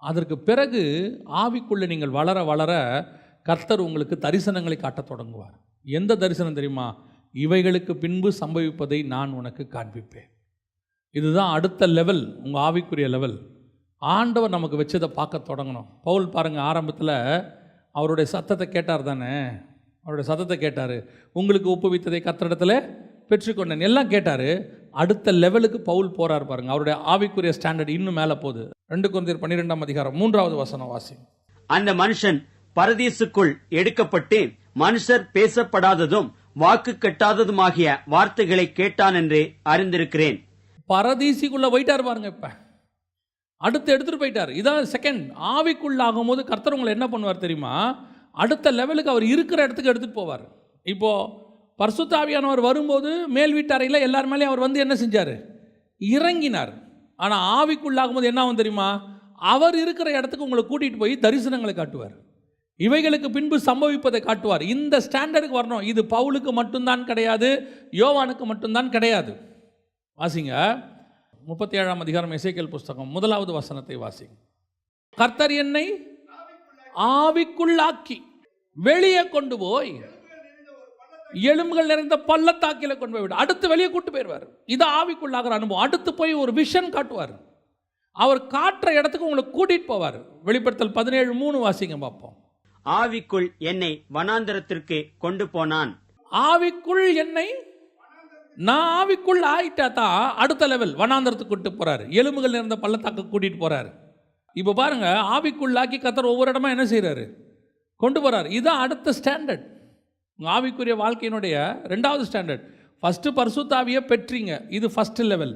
Speaker 1: அதற்கு பிறகு ஆவிக்குள்ளே நீங்கள் வளர வளர கர்த்தர் உங்களுக்கு தரிசனங்களை காட்டத் தொடங்குவார். எந்த தரிசனம் தெரியுமா? இவைகளுக்கு பின்பு சம்பவிப்பதை நான் உனக்கு காண்பிப்பேன். இதுதான் அடுத்த லெவல், உங்கள் ஆவிக்குரிய லெவல். ஆண்டவர் நமக்கு வச்சதை பார்க்க தொடங்கணும். பவுல் பாருங்கள், ஆரம்பத்தில் அவருடைய சத்தத்தை கேட்டார் தானே, அவருடைய சத்தத்தை கேட்டார். உங்களுக்கு ஒப்புவித்ததை கர்த்தரிடத்தில் பெற்றுக்கொண்டேன் எல்லாம் கேட்டார். அடுத்த லெவலுக்கு பவுல் போகிறார் பாருங்க. அவருடைய ஆவிக்குரிய ஸ்டாண்டர்ட் இன்னும் மேலே போகுது. 2 கொரிந்தியர் 12:3 வசனம் வாசி.
Speaker 2: அந்த மனுஷன் பரதீசுக்குள் எடுக்கப்பட்டு மனுஷர் பேசப்படாததும் வாக்கு கட்டாததுமாகிய வார்த்தைகளை கேட்டான் என்று அறிந்திருக்கிறேன்.
Speaker 1: பரதீசிக்குள்ள போயிட்டார் பாருங்க. இப்ப அடுத்து எடுத்துட்டு போயிட்டார். இதான் செகண்ட். ஆவிக்குள்ள ஆகும்போது கர்த்தர் உங்களை என்ன பண்ணுவார் தெரியுமா? அடுத்த லெவலுக்கு அவர் இருக்கிற இடத்துக்கு எடுத்துட்டு போவார். இப்போ பரிசுத்த ஆவியானவர் வரும்போது மேல் வீட்டறையில் எல்லார் மேலேயும் அவர் வந்து என்ன செஞ்சார்? இறங்கினார். ஆனால் ஆவிக்குள்ளாகும்போது என்ன ஆகும் தெரியுமா? அவர் இருக்கிற இடத்துக்கு உங்களை கூட்டிகிட்டு போய் தரிசனங்களை காட்டுவார். இவைகளுக்கு பின்பு சம்பவிப்பதை காட்டுவார். இந்த ஸ்டாண்டர்டுக்கு வரணும். இது பவுலுக்கு மட்டும்தான் கிடையாது, யோவானுக்கு மட்டும்தான் கிடையாது. வாசிங்க 37ஆம் அதிகாரம் எசேக்கியேல் புஸ்தகம் 1வது வசனத்தை வாசிங்க. கர்த்தர் என்னை ஆவிக்குள்ளாக்கி வெளியே கொண்டு போய் எலும்புகள் நிறைந்த பள்ளத்தாக்கில கொண்டு போய் விட அடுத்து வெளியே கூட்டு போயிடுவார். இது ஆவிக்குள்ளாகிற அனுபவம். அடுத்து போய் ஒரு விஷன் காட்டுவார். அவர் காட்டுற இடத்துக்கு உங்களை கூட்டிட்டு போவார். வெளிப்படுத்தல் 17:3 வாசிங்க பார்ப்போம்.
Speaker 2: ஆவிக்குள் என்னை வனாந்தரத்திற்கு கொண்டு போனான்.
Speaker 1: ஆவிக்குள் என்னை, நான் ஆவிக்குள் ஆயிட்டா தான் அடுத்த லெவல் வனாந்தரத்துக்கு கூட்டு போறாரு, எலும்புகள் நிறைந்த பள்ளத்தாக்கு கூட்டிட்டு போறாரு. இப்போ பாருங்க, ஆவிக்குள்ளாக்கி கர்த்தர் ஒவ்வொரு இடமா என்ன செய்றாரு, கொண்டு போறாரு. இதுதான் அடுத்த ஸ்டாண்டர்ட். உங்கள் ஆவிக்குரிய வாழ்க்கையினுடைய ரெண்டாவது ஸ்டாண்டர்ட். ஃபஸ்ட்டு பரிசுத்த ஆவியை பெற்றீங்க, இது ஃபஸ்ட்டு லெவல்.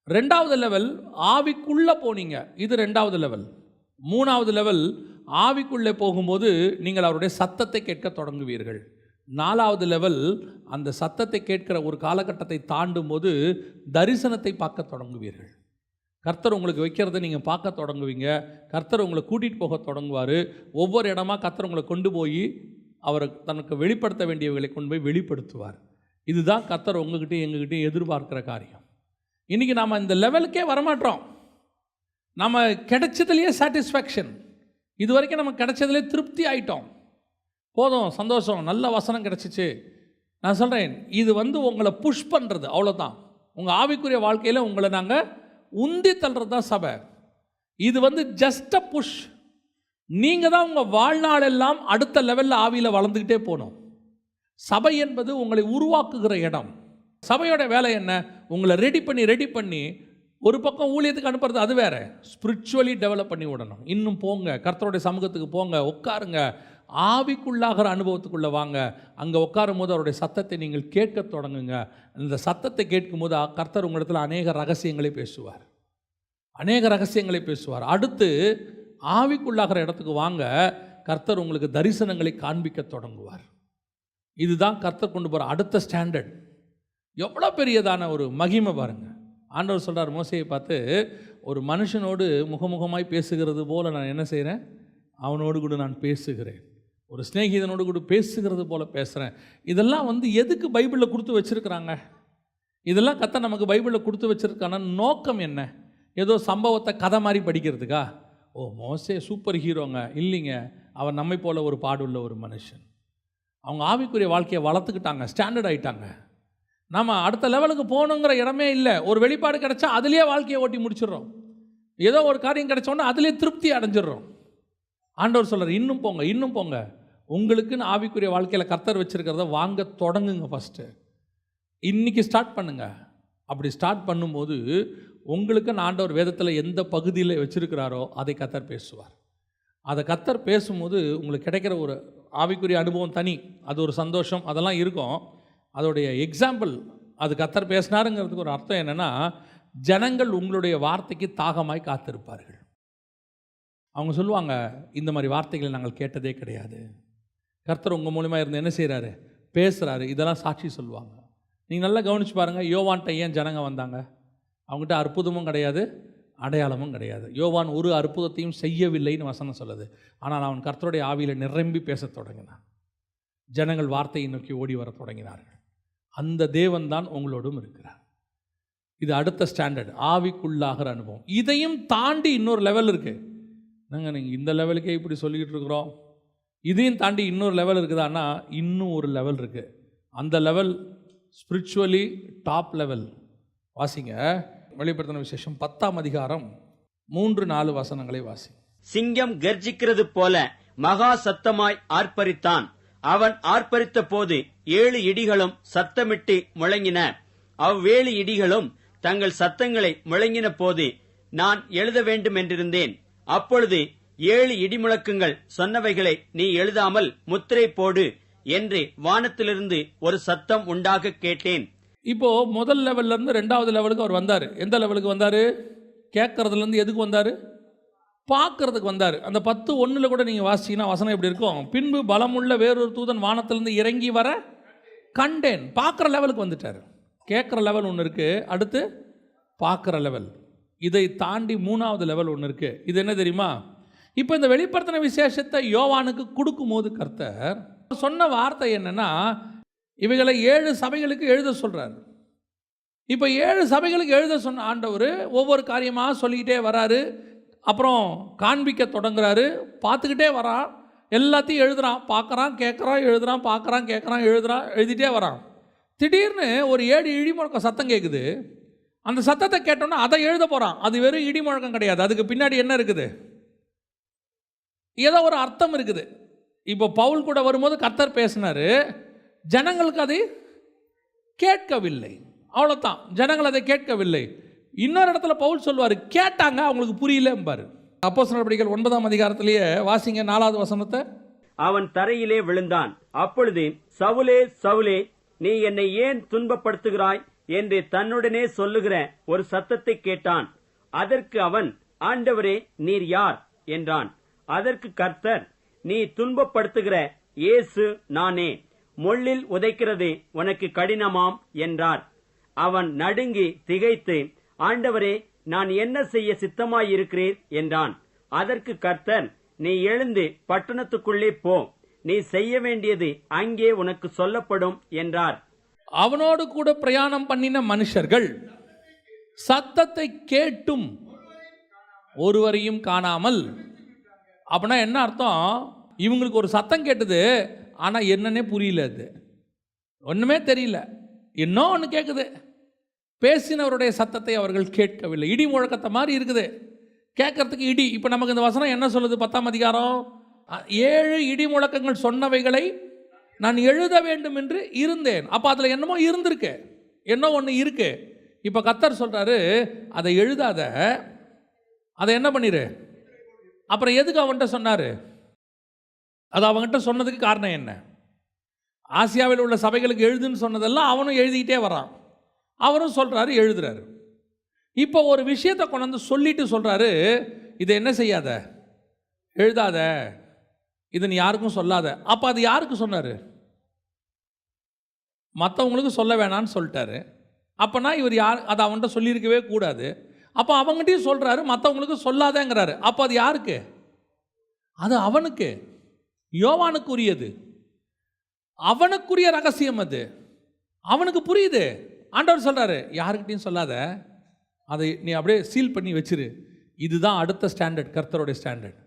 Speaker 1: ரெண்டாவது லெவல் ஆவிக்குள்ளே போனீங்க, இது ரெண்டாவது லெவல். மூணாவது லெவல் ஆவிக்குள்ளே போகும்போது நீங்கள் அவருடைய சத்தத்தை கேட்க தொடங்குவீர்கள். நாலாவது லெவல் அந்த சத்தத்தை கேட்கிற ஒரு காலகட்டத்தை தாண்டும் போது தரிசனத்தை பார்க்க தொடங்குவீர்கள். கர்த்தர் உங்களுக்கு வைக்கிறத நீங்கள் பார்க்க தொடங்குவீங்க. கர்த்தர் உங்களை கூட்டிகிட்டு போக தொடங்குவார். ஒவ்வொரு இடமா கர்த்தர் உங்களை கொண்டு போய் அவர் தனக்கு வெளிப்படுத்த வேண்டியவர்களை கொண்டு போய் வெளிப்படுத்துவார். இதுதான் கர்த்தர் உங்ககிட்டையும் எங்ககிட்டையும் எதிர்பார்க்கிற காரியம். இன்றைக்கி நாம் இந்த லெவலுக்கே வரமாட்டோம். நம்ம கிடைச்சதுலேயே சாட்டிஸ்ஃபேக்ஷன், இது வரைக்கும் நம்ம கிடைச்சதுலே திருப்தி ஆகிட்டோம். போதும், சந்தோஷம், நல்ல வசனம் கிடச்சிச்சு. நான் சொல்கிறேன், இது உங்களை புஷ் பண்ணுறது, அவ்வளோதான். உங்கள் ஆவிக்குரிய வாழ்க்கையில் உங்களை நாங்கள் உந்தி தள்ளுறது தான் சபை. இது ஜஸ்ட் அ புஷ். நீங்கள் தான் உங்கள் வாழ்நாள் எல்லாம் அடுத்த லெவலில் ஆவியில் வளர்ந்துக்கிட்டே போகணும். சபை என்பது உங்களை உருவாக்குகிற இடம். சபையோட வேலை என்ன? உங்களை ரெடி பண்ணி ஒரு பக்கம் ஊழியத்துக்கு அனுப்புறது, அது வேற. ஸ்பிரிச்சுவலி டெவலப் பண்ணி விடணும். இன்னும் போங்க, கர்த்தருடைய சமூகத்துக்கு போங்க, உட்காருங்க, ஆவிக்குள்ளாகிற அனுபவத்துக்குள்ளே வாங்க. அங்கே உட்காரும் போது அவருடைய சத்தத்தை நீங்கள் கேட்க தொடங்குங்க. இந்த சத்தத்தை கேட்கும் போது கர்த்தர் உங்களிடத்தில் அநேக ரகசியங்களை பேசுவார். அடுத்து ஆவிக்குள்ளாகிற இடத்துக்கு வாங்க, கர்த்தர் உங்களுக்கு தரிசனங்களை காண்பிக்க தொடங்குவார். இதுதான் கர்த்தர் கொண்டு போகிற அடுத்த ஸ்டாண்டர்ட். எவ்வளோ பெரியதான ஒரு மகிமை பாருங்கள். ஆண்டவர் சொல்கிறார் மோசேயை பார்த்து, ஒரு மனுஷனோடு முகமுகமாய் பேசுகிறது போல் நான் என்ன செய்கிறேன், அவனோடு கூட நான் பேசுகிறேன். ஒரு சிநேகிதனோடு கூட பேசுகிறது போல் பேசுகிறேன். இதெல்லாம் எதுக்கு பைபிளில் கொடுத்து வச்சுருக்கிறாங்க? இதெல்லாம் கர்த்தர் நமக்கு பைபிளில் கொடுத்து வச்சுருக்கான நோக்கம் என்ன? ஏதோ சம்பவத்தை கதை மாதிரி படிக்கிறதுக்கா? ஓ, மோசே சூப்பர் ஹீரோங்க இல்லைங்க, அவர் நம்மை போல ஒரு பாடுள்ள ஒரு மனுஷன். அவங்க ஆவிக்குரிய வாழ்க்கையை வளர்த்துக்கிட்டாங்க, ஸ்டாண்டர்ட் ஆகிட்டாங்க. நம்ம அடுத்த லெவலுக்கு போகணுங்கிற இடமே இல்லை. ஒரு வெளிப்பாடு கிடைச்சா அதுலேயே வாழ்க்கையை ஓட்டி முடிச்சிடுறோம். ஏதோ ஒரு காரியம் கிடைச்சோன்னா அதுலேயே திருப்தி அடைஞ்சிடுறோம். ஆண்டவர் சொல்கிறார், இன்னும் போங்க. உங்களுக்குன்னு ஆவிக்குரிய வாழ்க்கையில் கர்த்தர் வச்சுருக்கிறத வாங்க தொடங்குங்க. ஃபஸ்ட்டு இன்றைக்கி ஸ்டார்ட் பண்ணுங்கள். அப்படி ஸ்டார்ட் பண்ணும்போது உங்களுக்குன்னு ஆண்டவர் வேதத்தில் எந்த பகுதியில் வச்சுருக்கிறாரோ அதை கர்த்தர் பேசுவார். அதை கர்த்தர் பேசும்போது உங்களுக்கு கிடைக்கிற ஒரு ஆவிக்குரிய அனுபவம் தனி. அது ஒரு சந்தோஷம், அதெல்லாம் இருக்கும். அதோடைய எக்ஸாம்பிள், அது கர்த்தர் பேசினாருங்கிறதுக்கு ஒரு அர்த்தம் என்னென்னா, ஜனங்கள் உங்களுடைய வார்த்தைக்கு தாகமாய் காத்திருப்பார்கள். அவங்க சொல்லுவாங்க, இந்த மாதிரி வார்த்தைகளை நாங்கள் கேட்டதே கிடையாது. கர்த்தர் உங்கள் மூலிமா இருந்து என்ன செய்கிறாரு, பேசுகிறாரு. இதெல்லாம் சாட்சி சொல்லுவாங்க. நீங்கள் நல்லா கவனித்து பாருங்கள், யோவான்கிட்ட ஏன் ஜனங்க வந்தாங்க? அவங்ககிட்ட அற்புதமும் கிடையாது, அடையாளமும் கிடையாது. யோவான் ஒரு அற்புதத்தையும் செய்யவில்லைன்னு வசனம் சொல்லுது. ஆனால் அவன் கர்த்தருடைய ஆவியில் நிரம்பி பேசத் தொடங்கினான். ஜனங்கள் வார்த்தையை நோக்கி ஓடி வர தொடங்கினார்கள். அந்த தேவன் தான் உங்களோடும் இருக்கிறார். இது அடுத்த ஸ்டாண்டர்ட், ஆவிக்குள்ளாகிற அனுபவம். இதையும் தாண்டி இன்னொரு லெவல் இருக்குது. நீங்கள் இந்த லெவலுக்கே இப்படி சொல்லிக்கிட்டு இருக்கிறோம், இதையும் தாண்டி இன்னொரு லெவல் இருக்குதான்னா இன்னும் ஒரு லெவல் இருக்குது. அந்த லெவல் ஸ்பிரிச்சுவலி டாப் லெவல். வாசிங்க, வெளிப்படுத்தின விசேஷம் 10ஆம் அதிகாரம் 3-4 வசனங்களை வாசி.
Speaker 2: சிங்கம் கர்ஜிக்கிறது போல மகா சத்தமாய் ஆர்ப்பரித்தான். அவன் ஆர்ப்பரித்த போது 7 இடிகளும் சத்தமிட்டு முழங்கின. அவ்வேழு இடிகளும் தங்கள் சத்தங்களை முழங்கின போது நான் எழுத வேண்டும் என்றிருந்தேன். அப்பொழுது 7 இடிமுழக்கங்கள் சொன்னவைகளை நீ எழுதாமல் முத்திரை போடு என்று வானத்திலிருந்து ஒரு சத்தம் உண்டாக கேட்டேன்.
Speaker 1: இப்போ முதல் லெவல்ல இருந்து ரெண்டாவது லெவலுக்கு அவர் வந்தார். எந்த லெவலுக்கு வந்தார்? கேட்கறதுல இருந்து எதுக்கு வந்தார்? பார்க்கறதுக்கு வந்தார். அந்த 10:1 கூட நீங்கள் வாசிச்சீங்கன்னா வசனம் எப்படி இருக்கும்? பின்பு பலமுள்ள வேறொரு தூதன் வானத்திலிருந்து இறங்கி வர கண்டேன். பார்க்குற லெவலுக்கு வந்துட்டார். கேட்குற லெவல் ஒன்று இருக்குது, அடுத்து பார்க்குற லெவல். இதை தாண்டி 3வது லெவல் ஒன்று இருக்குது. இது என்ன தெரியுமா? இப்போ இந்த வெளிப்படுத்தின விசேஷத்தை யோவானுக்கு கொடுக்கும்போது கர்த்தர் சொன்ன வார்த்தை என்னன்னா, இவைகளை 7 சபைகளுக்கு எழுத சொல்கிறார். இப்போ 7 சபைகளுக்கு எழுத சொன்ன ஆண்டவர் ஒவ்வொரு காரியமாக சொல்லிக்கிட்டே வராரு. அப்புறம் காண்பிக்க தொடங்குறாரு. பார்த்துக்கிட்டே வரான், எல்லாத்தையும் எழுதுறான், பார்க்குறான், கேட்குறான், எழுதுறான், பார்க்குறான், கேட்குறான், எழுதுறான், எழுதிட்டே வரான். திடீர்னு ஒரு 7 இடிமுழக்கம் சத்தம் கேட்குது. அந்த சத்தத்தை கேட்டோன்னா அதை எழுத போகிறான். அது வெறும் இடிமுழக்கம் கிடையாது, அதுக்கு பின்னாடி என்ன இருக்குது? ஏதோ ஒரு அர்த்தம் இருக்குது. இப்போ பவுல் கூட வரும்போது கர்த்தர் பேசினார். ஜனங்களுக்கு அதை கேட்கவில்லை. அவ்வளோதான், ஜனங்கள் அதை கேட்கவில்லை. இன்னொரு இடத்துல பவுல் சொல்வார், கேட்டாங்க அவங்களுக்கு புரியலம்பார். அப்போஸ்தலர் நடவடிக்கைகள் 9ஆம் அதிகாரத்திலேயே வாசிங்க 4வது வசனத்தை.
Speaker 2: அவன் தரையிலே விழுந்தான். அப்பொழுது சவுலே, சவுலே, நீ என்னை ஏன் துன்பப்படுத்துகிறாய் என்று தன்னுடனே சொல்லுகிற ஒரு சத்தத்தை கேட்டான். அதற்கு அவன், ஆண்டவரே, நீர் யார் என்றான். அதற்கு கர்த்தர், நீ துன்பப்படுத்துகிற இயேசு நானே. முள்ளில் உதைக்கிறது உனக்கு கடினமாம் என்றார். அவன் நடுங்கி திகைத்து, ஆண்டவரே, நான் என்ன செய்ய சித்தமாயிருக்கிறீர் என்றான். அதற்கு கர்த்தர், நீ எழுந்து பட்டணத்துக்குள்ளே போ, நீ செய்ய வேண்டியது அங்கே உனக்கு சொல்லப்படும் என்றார்.
Speaker 1: அவனோடு கூட பிரயாணம் பண்ணின மனுஷர்கள் சத்தத்தை கேட்டும் ஒருவரையும் காணாமல். அப்படின்னா என்ன அர்த்தம்? இவங்களுக்கு ஒரு சத்தம் கேட்டது, ஆனால் என்னன்னே புரியல, அது ஒன்றுமே தெரியல. இன்னும் ஒன்று கேட்குது, பேசினவருடைய சத்தத்தை அவர்கள் கேட்கவில்லை. இடி முழக்கத்தை மாதிரி இருக்குது கேட்கறதுக்கு இடி. இப்போ நமக்கு இந்த வசனம் என்ன சொல்லுது? 10ஆம் அதிகாரம் 7 இடி முழக்கங்கள் சொன்னவைகளை நான் எழுத வேண்டும் என்று இருந்தேன். அப்போ அதில் என்னமோ இருந்திருக்கு, என்ன ஒன்று இருக்கு. இப்போ கர்த்தர் சொல்கிறாரு, அதை எழுதாத, அதை என்ன பண்ணிரு. அப்புறம் எதுக்கு அவன்கிட்ட சொன்னார்? அது அவன்கிட்ட சொன்னதுக்கு காரணம் என்ன? ஆசியாவில் உள்ள சபைகளுக்கு எழுதுன்னு சொன்னதெல்லாம் அவனும் எழுதிக்கிட்டே வரான். அவரும் சொல்கிறாரு, எழுதுறாரு. இப்போ ஒரு விஷயத்தை கொண்டு வந்து சொல்லிட்டு சொல்கிறாரு, இதை என்ன செய்யாத, எழுதாத, இது நீ யாருக்கும் சொல்லாத. அப்போ அது யாருக்கு சொன்னார்? மற்றவங்களுக்கு சொல்ல வேணான்னு சொல்லிட்டாரு. அப்போனா இவர் யார், அதை அவன்கிட்ட சொல்லியிருக்கவே கூடாது. அப்போ அவங்ககிட்டையும் சொல்கிறாரு, மற்றவங்களுக்கு சொல்லாதேங்கிறாரு. அப்போ அது யாருக்கு? அது அவனுக்கு, யோவானுக்குரியது, அவனுக்குரிய ரகசியம். அது அவனுக்கு புரியுது. ஆண்டவர் சொல்கிறாரு, யாருக்கிட்டையும் சொல்லாத, அதை நீ அப்படியே சீல் பண்ணி வச்சிரு. இதுதான் அடுத்த ஸ்டாண்டர்ட், கர்த்தருடைய ஸ்டாண்டர்ட்.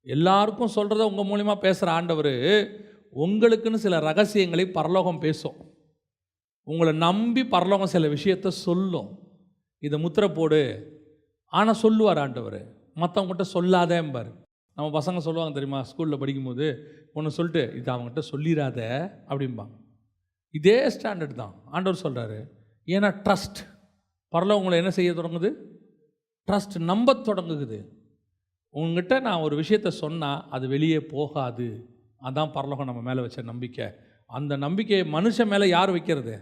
Speaker 1: எல்லாருக்கும் சொல்கிறத உங்கள் மூலிமா பேசுகிற ஆண்டவர் உங்களுக்குன்னு சில ரகசியங்களை பரலோகம் பேசும். உங்களை நம்பி பரலோகம் சில விஷயத்தை சொல்லும். இதை முத்திரை போடு, ஆனால் சொல்லுவார் ஆண்டவர், மற்றவங்ககிட்ட சொல்லாதேம்பார். நம்ம பசங்க சொல்லுவாங்க தெரியுமா, ஸ்கூலில் படிக்கும்போது ஒன்று சொல்லிட்டு இது அவங்ககிட்ட சொல்லிடாத அப்படிம்பாங்க. இதே ஸ்டாண்டர்ட் தான் ஆண்டவர் சொல்கிறாரு. ஏன்னா ட்ரஸ்ட், பரலோகம் உங்களை என்ன செய்ய தொடங்குது? ட்ரஸ்ட், நம்ப தொடங்குது. உங்ககிட்ட நான் ஒரு விஷயத்தை சொன்னால் அது வெளியே போகாது. அதான் பரலோகம் நம்ம மேலே வச்ச நம்பிக்கை. அந்த நம்பிக்கையை மனுஷன் மேலே யார் வைக்கிறது?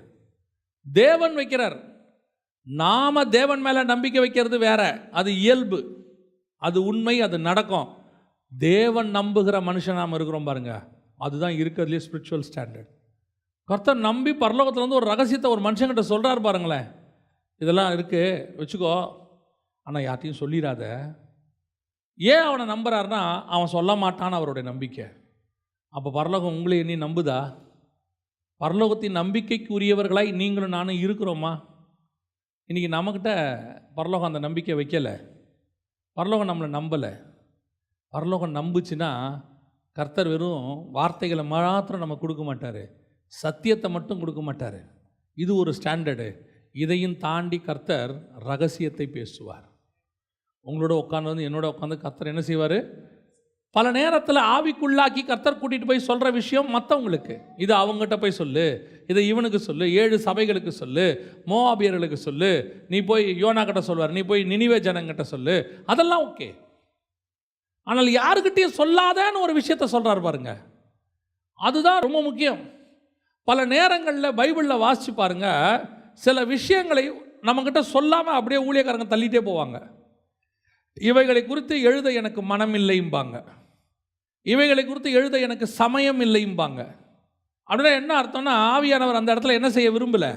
Speaker 1: தேவன் வைக்கிறார். நாம் தேவன் மேலே நம்பிக்கை வைக்கிறது வேற, அது இயல்பு, அது உண்மை, அது நடக்கும். தேவன் நம்புகிற மனுஷன் நாம் இருக்கிறோம் பாருங்க, அதுதான் இருக்கிறதுலே ஸ்பிரிச்சுவல் ஸ்டாண்டர்ட். கர்த்தர் நம்பி பரலோகத்தில் வந்து ஒரு ரகசியத்தை ஒரு மனுஷங்கிட்ட சொல்கிறார் பாருங்களேன், இதெல்லாம் இருக்குது வச்சுக்கோ, ஆனால் யார்ட்டையும் சொல்லிடாத. ஏன் அவனை நம்புறாருன்னா, அவன் சொல்ல மாட்டான்னு அவருடைய நம்பிக்கை. அப்போ பரலோகம் உங்களை எண்ணி நம்புதா? பரலோகத்தின் நம்பிக்கைக்கு உரியவர்களாய் நீங்களும் நானும் இருக்கிறோமா? இன்றைக்கி நம்மக்கிட்ட பரலோகம் அந்த நம்பிக்கை வைக்கலை. பரலோகம் நம்மளை நம்பலை. பரலோகம் நம்புச்சுன்னா கர்த்தர் வெறும் வார்த்தைகளை மாத்திரம் நம்ம கொடுக்க மாட்டார், சத்தியத்தை மட்டும் கொடுக்க மாட்டார். இது ஒரு ஸ்டாண்டர்டு. இதையும் தாண்டி கர்த்தர் ரகசியத்தை பேசுவார். உங்களோட உட்காந்து வந்து என்னோட உட்காந்து கர்த்தர் என்ன செய்வார்? பல நேரத்தில் ஆவிக்குள்ளாக்கி கர்த்தர் கூட்டிகிட்டு போய் சொல்கிற விஷயம் மற்றவங்களுக்கு, இது அவங்ககிட்ட போய் சொல்லு, இதை இவனுக்கு சொல்லு, 7 சபைகளுக்கு சொல்லு, மோவாபியர்களுக்கு சொல்லு, நீ போய் யோனா கிட்ட சொல்வார், நீ போய் நினிவே ஜனங்கிட்ட சொல்லு, அதெல்லாம் ஓகே. ஆனால் யாருக்கிட்டையும் சொல்லாதன்னு ஒரு விஷயத்த சொல்கிறார் பாருங்க, அதுதான் ரொம்ப முக்கியம். பல நேரங்களில் பைபிளில் வாசித்து பாருங்க, சில விஷயங்களை நம்மக்கிட்ட சொல்லாமல் அப்படியே ஊழியக்காரங்க தள்ளிட்டே போவாங்க. இவைகளை குறித்து எழுத எனக்கு மனம் இல்லைம்பாங்க, இவைகளை குறித்து எழுத எனக்கு சமயம் இல்லைம்பாங்க. அப்படின்னா என்ன அர்த்தம்னா, ஆவியானவர் அந்த இடத்துல என்ன செய்ய விரும்பலை,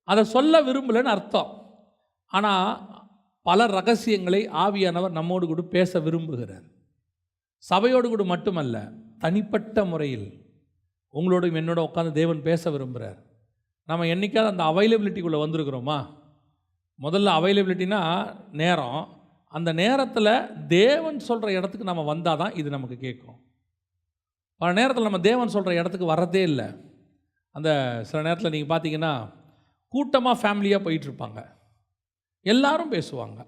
Speaker 1: அதை சொல்ல விரும்பலைன்னு அர்த்தம். ஆனால் பல ரகசியங்களை ஆவியானவர் நம்மோடு கூட பேச விரும்புகிறார். சபையோடு கூட மட்டுமல்ல, தனிப்பட்ட முறையில் உங்களோடும் என்னோட உட்காந்து தேவன் பேச விரும்புகிறார். நம்ம என்றைக்காவது அந்த அவைலபிலிட்டிக்குள்ளே வந்திருக்கிறோமா? முதல்ல அவைலபிலிட்டினா நேரம். அந்த நேரத்தில் தேவன் சொல்கிற இடத்துக்கு நம்ம வந்தால் தான் இது நமக்கு கேட்கும். பல நேரத்தில் நம்ம தேவன் சொல்கிற இடத்துக்கு வர்றதே இல்லை. அந்த சில நேரத்தில் நீங்கள் பார்த்தீங்கன்னா, கூட்டமாக ஃபேமிலியாக போயிட்டுருப்பாங்க, எல்லாரும் பேசுவாங்க.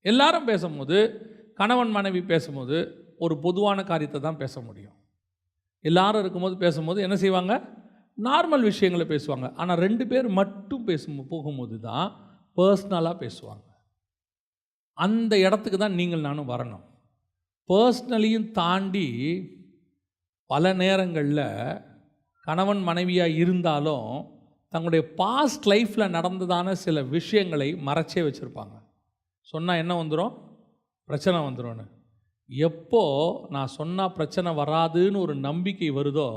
Speaker 1: எல்லாரும் பேசும்போது, கணவன் மனைவி பேசும்போது ஒரு பொதுவான காரியத்தை தான் பேச முடியும். எல்லாரும் இருக்கும்போது பேசும்போது என்ன செய்வாங்க? நார்மல் விஷயங்களை பேசுவாங்க. ஆனால் 2 பேர் மட்டும் போகும்போது தான் பர்சனலாக பேசுவாங்க. அந்த இடத்துக்கு தான் நீங்கள் நானும் வரணும். பர்சனலையும் தாண்டி பல நேரங்களில் கணவன் மனைவியாக இருந்தாலும் தங்களுடைய பாஸ்ட் லைஃப்பில் நடந்ததான சில விஷயங்களை மறைச்சே வச்சுருப்பாங்க. சொன்னால் என்ன வந்துடும்? பிரச்சனை வந்துடும்னு. எப்போ நான் சொன்னால் பிரச்சனை வராதுன்னு ஒரு நம்பிக்கை வருதோ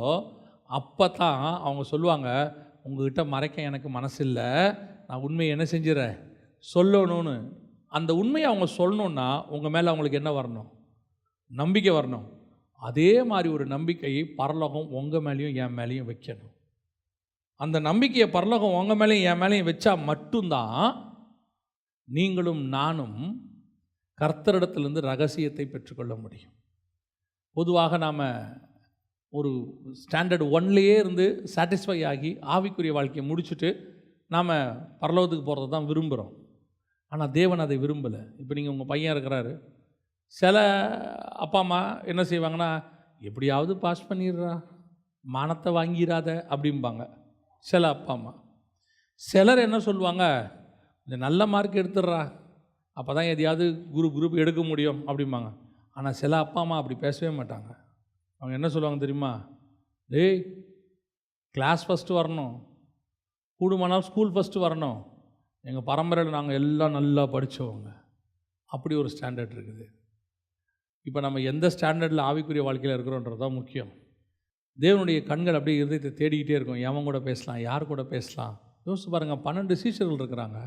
Speaker 1: அப்போ தான் அவங்க சொல்லுவாங்க, உங்ககிட்ட மறைக்க எனக்கு மனசு இல்லை, நான் உண்மையை என்ன செஞ்சிடறேன் சொல்லணும்னு. அந்த உண்மையை அவங்க சொல்லணுன்னா உங்கள் மேலே அவங்களுக்கு என்ன வரணும்? நம்பிக்கை வரணும். அதே மாதிரி ஒரு நம்பிக்கையை பரலோகம் உங்கள் மேலேயும் என் மேலேயும் வைக்கணும். அந்த நம்பிக்கையை பரலோகம் உங்கள் மேலேயும் என் மேலேயும் வச்சா மட்டும்தான் நீங்களும் நானும் கர்த்தரிடத்திலிருந்து ரகசியத்தை பெற்றுக்கொள்ள முடியும். பொதுவாக நாம் ஒரு ஸ்டாண்டர்ட் 1லேயே இருந்து சாட்டிஸ்ஃபை ஆகி ஆவிக்குரிய வாழ்க்கையை முடிச்சுட்டு நாம் பரலோகத்துக்கு போகிறத தான் விரும்புகிறோம். ஆனால் தேவன் அதை விரும்பலை. இப்போ நீங்கள் உங்கள் பையன் இருக்கிறாரு, சில அப்பா அம்மா என்ன செய்வாங்கன்னா, எப்படியாவது பாஸ் பண்ணிடுறா, மானத்தை வாங்கிடாத அப்படிம்பாங்க சில அப்பா அம்மா. சிலர் என்ன சொல்லுவாங்க, இந்த நல்ல மார்க் எடுத்துடுறா, அப்போ தான் எதையாவது குரூப் எடுக்க முடியும் அப்படிம்பாங்க. ஆனால் சில அப்பா அம்மா அப்படி பேசவே மாட்டாங்க. அவங்க என்ன சொல்லுவாங்க தெரியுமா? டேய், கிளாஸ் ஃபஸ்ட்டு வரணும், கூடுமானால் ஸ்கூல் ஃபஸ்ட்டு வரணும், எங்கள் பரம்பரையில் நாங்கள் எல்லாம் நல்லா படித்தவங்க. அப்படி ஒரு ஸ்டாண்டர்ட் இருக்குது. இப்போ நம்ம எந்த ஸ்டாண்டர்டில் ஆவிக்குரிய வாழ்க்கையில் இருக்கிறோன்றது தான் முக்கியம். தேவனுடைய கண்கள் அப்படியே இருதயத்தை தேடிக்கிட்டே இருக்கும். எவன் கூட பேசலாம், யார் கூட பேசலாம். யோசிச்சு பாருங்கள், 12 சீஷர்கள் இருக்கிறாங்க.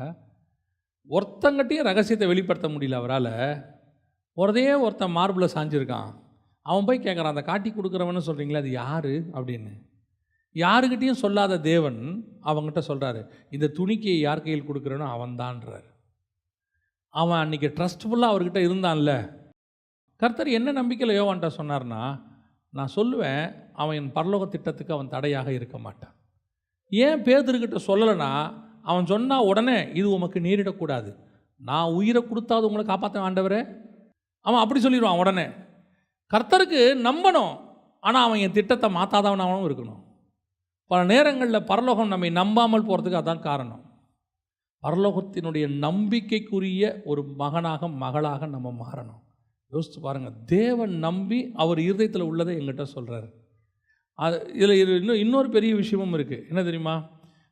Speaker 1: ஒருத்தங்கிட்டையும் ரகசியத்தை வெளிப்படுத்த முடியல அவரால். ஒருத்தன் மார்பில் சாஞ்சிருக்கான். அவன் போய் கேட்குறான், அந்த காட்டி கொடுக்குறவன்னு சொல்கிறீங்களே அது யார் அப்படின்னு. யாருக்கிட்டையும் சொல்லாத தேவன் அவங்ககிட்ட சொல்கிறாரு, இந்த துணிக்கையை யார் கையில் கொடுக்குறனோ அவன்தான்றார். அவன் அன்றைக்கி ட்ரஸ்ட்ஃபுல்லாக அவர்கிட்ட இருந்தான்ல. கர்த்தர் என்ன நம்பிக்கையில் யோவான்ட்ட சொன்னார்னா, நான் சொல்லுவேன் அவன் என் பரலோக திட்டத்துக்கு அவன் தடையாக இருக்க மாட்டான். ஏன் பேதுருக்கிட்ட சொல்லலைன்னா, அவன் சொன்னால் உடனே இது உமக்கு நேரிடக்கூடாது, நான் உயிரை கொடுத்தாவது உங்களை காப்பாற்ற ஆண்டவரே, அவன் அப்படி சொல்லிடுவான் உடனே. கர்த்தருக்கு நம்பணும், ஆனால் அவன் என் திட்டத்தை மாற்றாதவனாகவும் இருக்கணும். பல நேரங்களில் பரலோகம் நம்மை நம்பாமல் போகிறதுக்கு அதான் காரணம். பரலோகத்தினுடைய நம்பிக்கைக்குரிய ஒரு மகனாக மகளாக நம்ம மாறணும். யோசித்து பாருங்கள், தேவன் நம்பி அவர் இருதயத்தில் உள்ளதை எங்கிட்ட சொல்கிறார். அது இதில் இன்னொரு பெரிய விஷயமும் இருக்குது. என்ன தெரியுமா?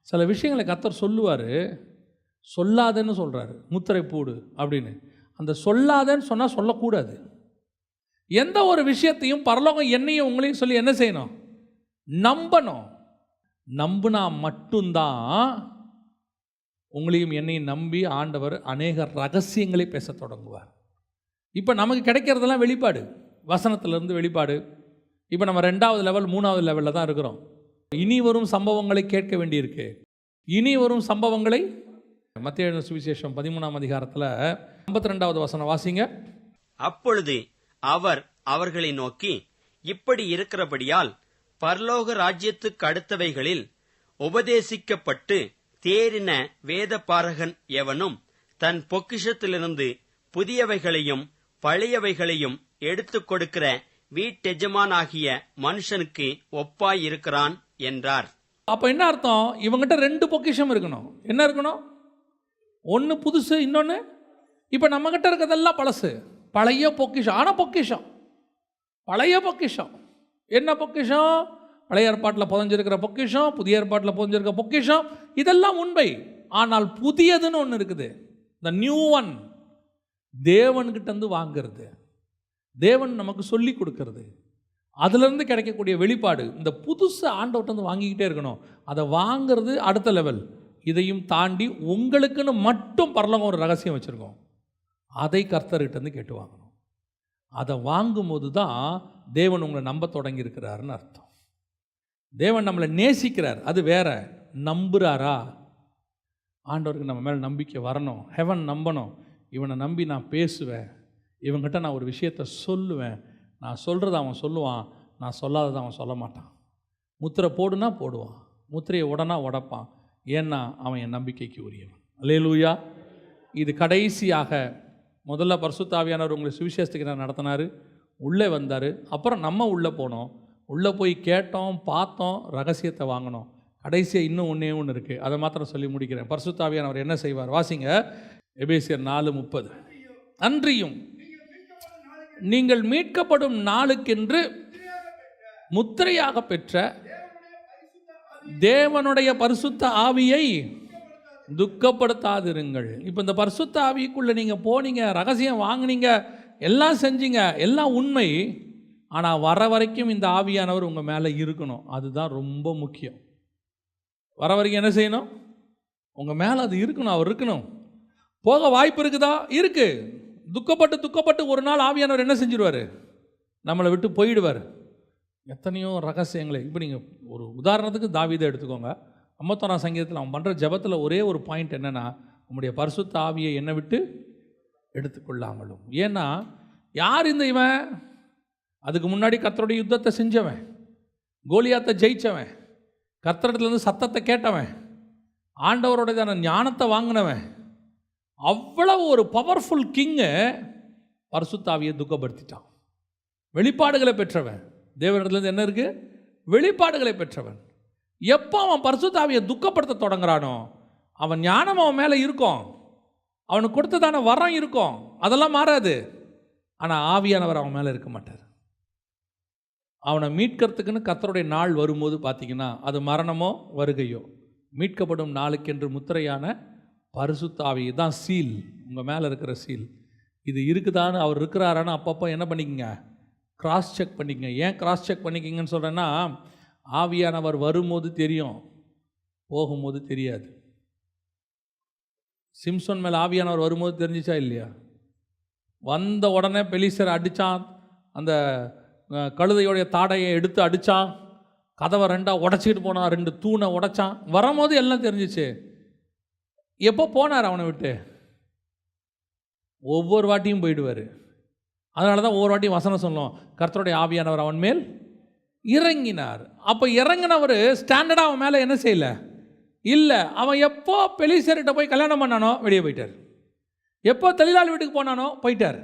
Speaker 1: சில விஷயங்களை கர்த்தர் சொல்லுவார், சொல்லாதேன்னு சொல்கிறாரு, முத்திரை போடு அப்படின்னு. அந்த சொல்லாதேன்னு சொன்னால் சொல்லக்கூடாது. எந்த ஒரு விஷயத்தையும் பரலோகம் என்னையும் உங்களையும் சொல்லி என்ன செய்யணும்? நம்பணும். நம்பினா மட்டும்தான் உங்களையும் என்னையும் நம்பி ஆண்டவர் அநேக ரகசியங்களை பேச தொடங்குவார். இப்போ நமக்கு கிடைக்கிறதெல்லாம் வெளிப்பாடு, வசனத்திலிருந்து வெளிப்பாடு. இப்போ நம்ம 2வது லெவல் 3வது லெவலில் தான் இருக்கிறோம். இனி வரும் சம்பவங்களை கேட்க வேண்டியிருக்கு. இனி வரும் சம்பவங்களை மத்தேயு எழுதின சுவிசேஷம் 13ஆம் அதிகாரத்தில் 52வது வசனம் வாசிங்க.
Speaker 2: அப்பொழுது அவர் அவர்களை நோக்கி, இப்படி இருக்கிறபடியால் பரலோக ராஜ்யத்துக்கு அடுத்தவைகளில் உபதேசிக்கப்பட்டு தேறின வேத பாரகன் எவனும் தன் பொக்கிஷத்திலிருந்து புதியவைகளையும் பழையவைகளையும் எடுத்துக் கொடுக்கிற வீட்டெஜமானாகிய மனுஷனுக்கு ஒப்பாயிருக்கிறான் என்றார்.
Speaker 1: அப்போ என்ன அர்த்தம்? இவங்கிட்ட 2 பொக்கிஷம் இருக்கணும். என்ன இருக்கணும்? ஒன்று புதுசு, இன்னொன்று இப்போ நம்மகிட்ட இருக்கிறதெல்லாம் பழசு, பழைய பொக்கிஷம். ஆனால் பொக்கிஷம், பழைய பொக்கிஷம். என்ன பொக்கிஷம்? பழைய ஏற்பாட்டில் புதஞ்சிருக்கிற பொக்கிஷம், புதிய ஏற்பாட்டில் புதஞ்சிருக்கிற பொக்கிஷம், இதெல்லாம் உண்மை. ஆனால் புதியதுன்னு ஒன்று இருக்குது, த நியூ ஒன். தேவன்கிட்டேருந்து வாங்கிறது, தேவன் நமக்கு சொல்லி கொடுக்கறது, அதிலிருந்து கிடைக்கக்கூடிய வெளிப்பாடு. இந்த புதுசு ஆண்டவர்கிட்ட வாங்கிக்கிட்டே இருக்கணும். அதை வாங்கிறது அடுத்த லெவல். இதையும் தாண்டி உங்களுக்குன்னு மட்டும் பரலோகம் ஒரு ரகசியம் வச்சுருக்கோம், அதை கர்த்தர்கிட்டேருந்து கேட்டு வாங்கணும். அதை வாங்கும்போது தான் தேவன் உங்களை நம்ப தொடங்கி இருக்கிறாருன்னு அர்த்தம். தேவன் நம்மளை நேசிக்கிறார், அது வேற. நம்புகிறாரா? ஆண்டவருக்கு நம்ம மேலே நம்பிக்கை வரணும், ஹெவன் நம்பணும். இவனை நம்பி நான் பேசுவேன், இவங்கிட்ட நான் ஒரு விஷயத்தை சொல்லுவேன், நான் சொல்கிறத அவன் சொல்லுவான், நான் சொல்லாததை அவன் சொல்ல மாட்டான். முத்திரை போடுனா போடுவான், முத்திரையை உடனா உடைப்பான். ஏன்னா அவன் என் நம்பிக்கைக்கு உரியவன். அல்லேலூயா. இது கடைசியாக முதல்ல பரிசுத்த ஆவியானவர் உங்களை சுவிசேஷத்துக்கு நான் நடத்தினார், உள்ளே வந்தார். அப்புறம் நம்ம உள்ளே போனோம், உள்ளே போய் கேட்டோம், பார்த்தோம், ரகசியத்தை வாங்கினோம். கடைசியாக இன்னும் ஒன்று இருக்குது, அதை மாத்திரம் சொல்லி முடிக்கிறேன். பரிசுத்த ஆவியானவர் என்ன செய்வார்? வாசிங்க, எபேசியர் 4:30. அன்றியும் நீங்கள் மீட்கப்படும் நாளுக்கென்று முத்திரையாக பெற்ற தேவனுடைய பரிசுத்த ஆவியை துக்கப்படுத்தாதிருங்கள். இப்போ இந்த பரிசுத்த ஆவிக்குள்ளே நீங்கள் போனீங்க, ரகசியம் வாங்கினீங்க, எல்லாம் செஞ்சீங்க, எல்லாம் உண்மை. ஆனால் வர வரைக்கும் இந்த ஆவியானவர் உங்கள் மேலே இருக்கணும். அதுதான் ரொம்ப முக்கியம். வர வரைக்கும் என்ன செய்யணும்? உங்கள் மேலே அது இருக்கணும், அவர் இருக்கணும். போக வாய்ப்பு இருக்குதா? இருக்கு. துக்கப்பட்டு ஒரு நாள் ஆவியானவர் என்ன செஞ்சிருவார்? நம்மளை விட்டு போயிடுவார். எத்தனையோ ரகசியங்களை. இப்போ நீங்கள் ஒரு உதாரணத்துக்கு தாவீதை எடுத்துக்கோங்க. 51ஆம் சங்கீதத்தில் அவன் பண்ணுற ஜெபத்தில் ஒரே ஒரு பாயிண்ட் என்னென்னா, உம்முடைய பரிசுத்த ஆவியை என்னை விட்டு எடுத்துக்கொள்ளாமலும். ஏன்னா யார் இந்த இவன்? அதுக்கு முன்னாடி கர்த்தருடைய யுத்தத்தை செஞ்சவன், கோலியாத்தை ஜெயிச்சவன், கர்த்தரிடத்துலேருந்து சத்தத்தை கேட்டவன், ஆண்டவரோட ஞானத்தை வாங்கினவன், அவ்வளவு ஒரு பவர்ஃபுல் கிங்கு பரிசுத்த ஆவியை துக்கப்படுத்திட்டான். வெளிப்பாடுகளை பெற்றவன், தேவனிடத்துலேருந்து என்ன இருக்குது? வெளிப்பாடுகளை பெற்றவன். எப்போ அவன் பரிசுத்த ஆவியை துக்கப்படுத்த தொடங்குறானோ, அவன் ஞானம் அவன் மேலே இருக்கும், அவனுக்கு கொடுத்ததான வரம் இருக்கும், அதெல்லாம் மாறாது. ஆனால் ஆவியானவர் அவன் மேலே இருக்க மாட்டார். அவனை மீட்கிறதுக்குன்னு கர்த்தருடைய நாள் வரும்போது பார்த்தீங்கன்னா, அது மரணமோ வருகையோ, மீட்கப்படும் நாளுக்கென்று முத்திரையான பரிசுத்த ஆவி தான் சீல், உங்கள் மேலே இருக்கிற சீல். இது இருக்குதான்னு, அவர் இருக்கிறாரான்னு அப்பப்போ என்ன பண்ணிக்கங்க? கிராஸ் செக் பண்ணிக்கங்க. ஏன் கிராஸ் செக் பண்ணிக்கிங்கன்னு சொல்கிறேன்னா, ஆவியானவர் வரும்போது தெரியும், போகும்போது தெரியாது. சிம்சோன் மேலே ஆவியானவர் வரும்போது தெரிஞ்சிச்சா இல்லையா? வந்த உடனே பெலிஸ்தரை அடித்தான், அந்த கழுதையோடைய தாடையை எடுத்து அடித்தான், கதவை ரெண்டாக உடச்சிக்கிட்டு போனான், 2 தூணை உடைச்சான். வரும்போது எல்லாம் தெரிஞ்சிச்சு. எப்போ போனார் அவனை விட்டு? ஒவ்வொரு வாட்டியும் போயிடுவார். அதனால தான் ஒவ்வொரு வாட்டியும் வசனம் சொல்லும், கர்த்தருடைய ஆவியானவர் அவன் மேல் இறங்கினார். அப்போ இறங்கினவர் ஸ்டாண்டர்டாக அவன் மேலே என்ன செய்யலை? இல்லை. அவன் எப்போ பெலிஸ்தர்கிட்ட போய் கல்யாணம் பண்ணானோ வெளியே போயிட்டார். எப்போ தெளிலாள் வீட்டுக்கு போனானோ போயிட்டார்.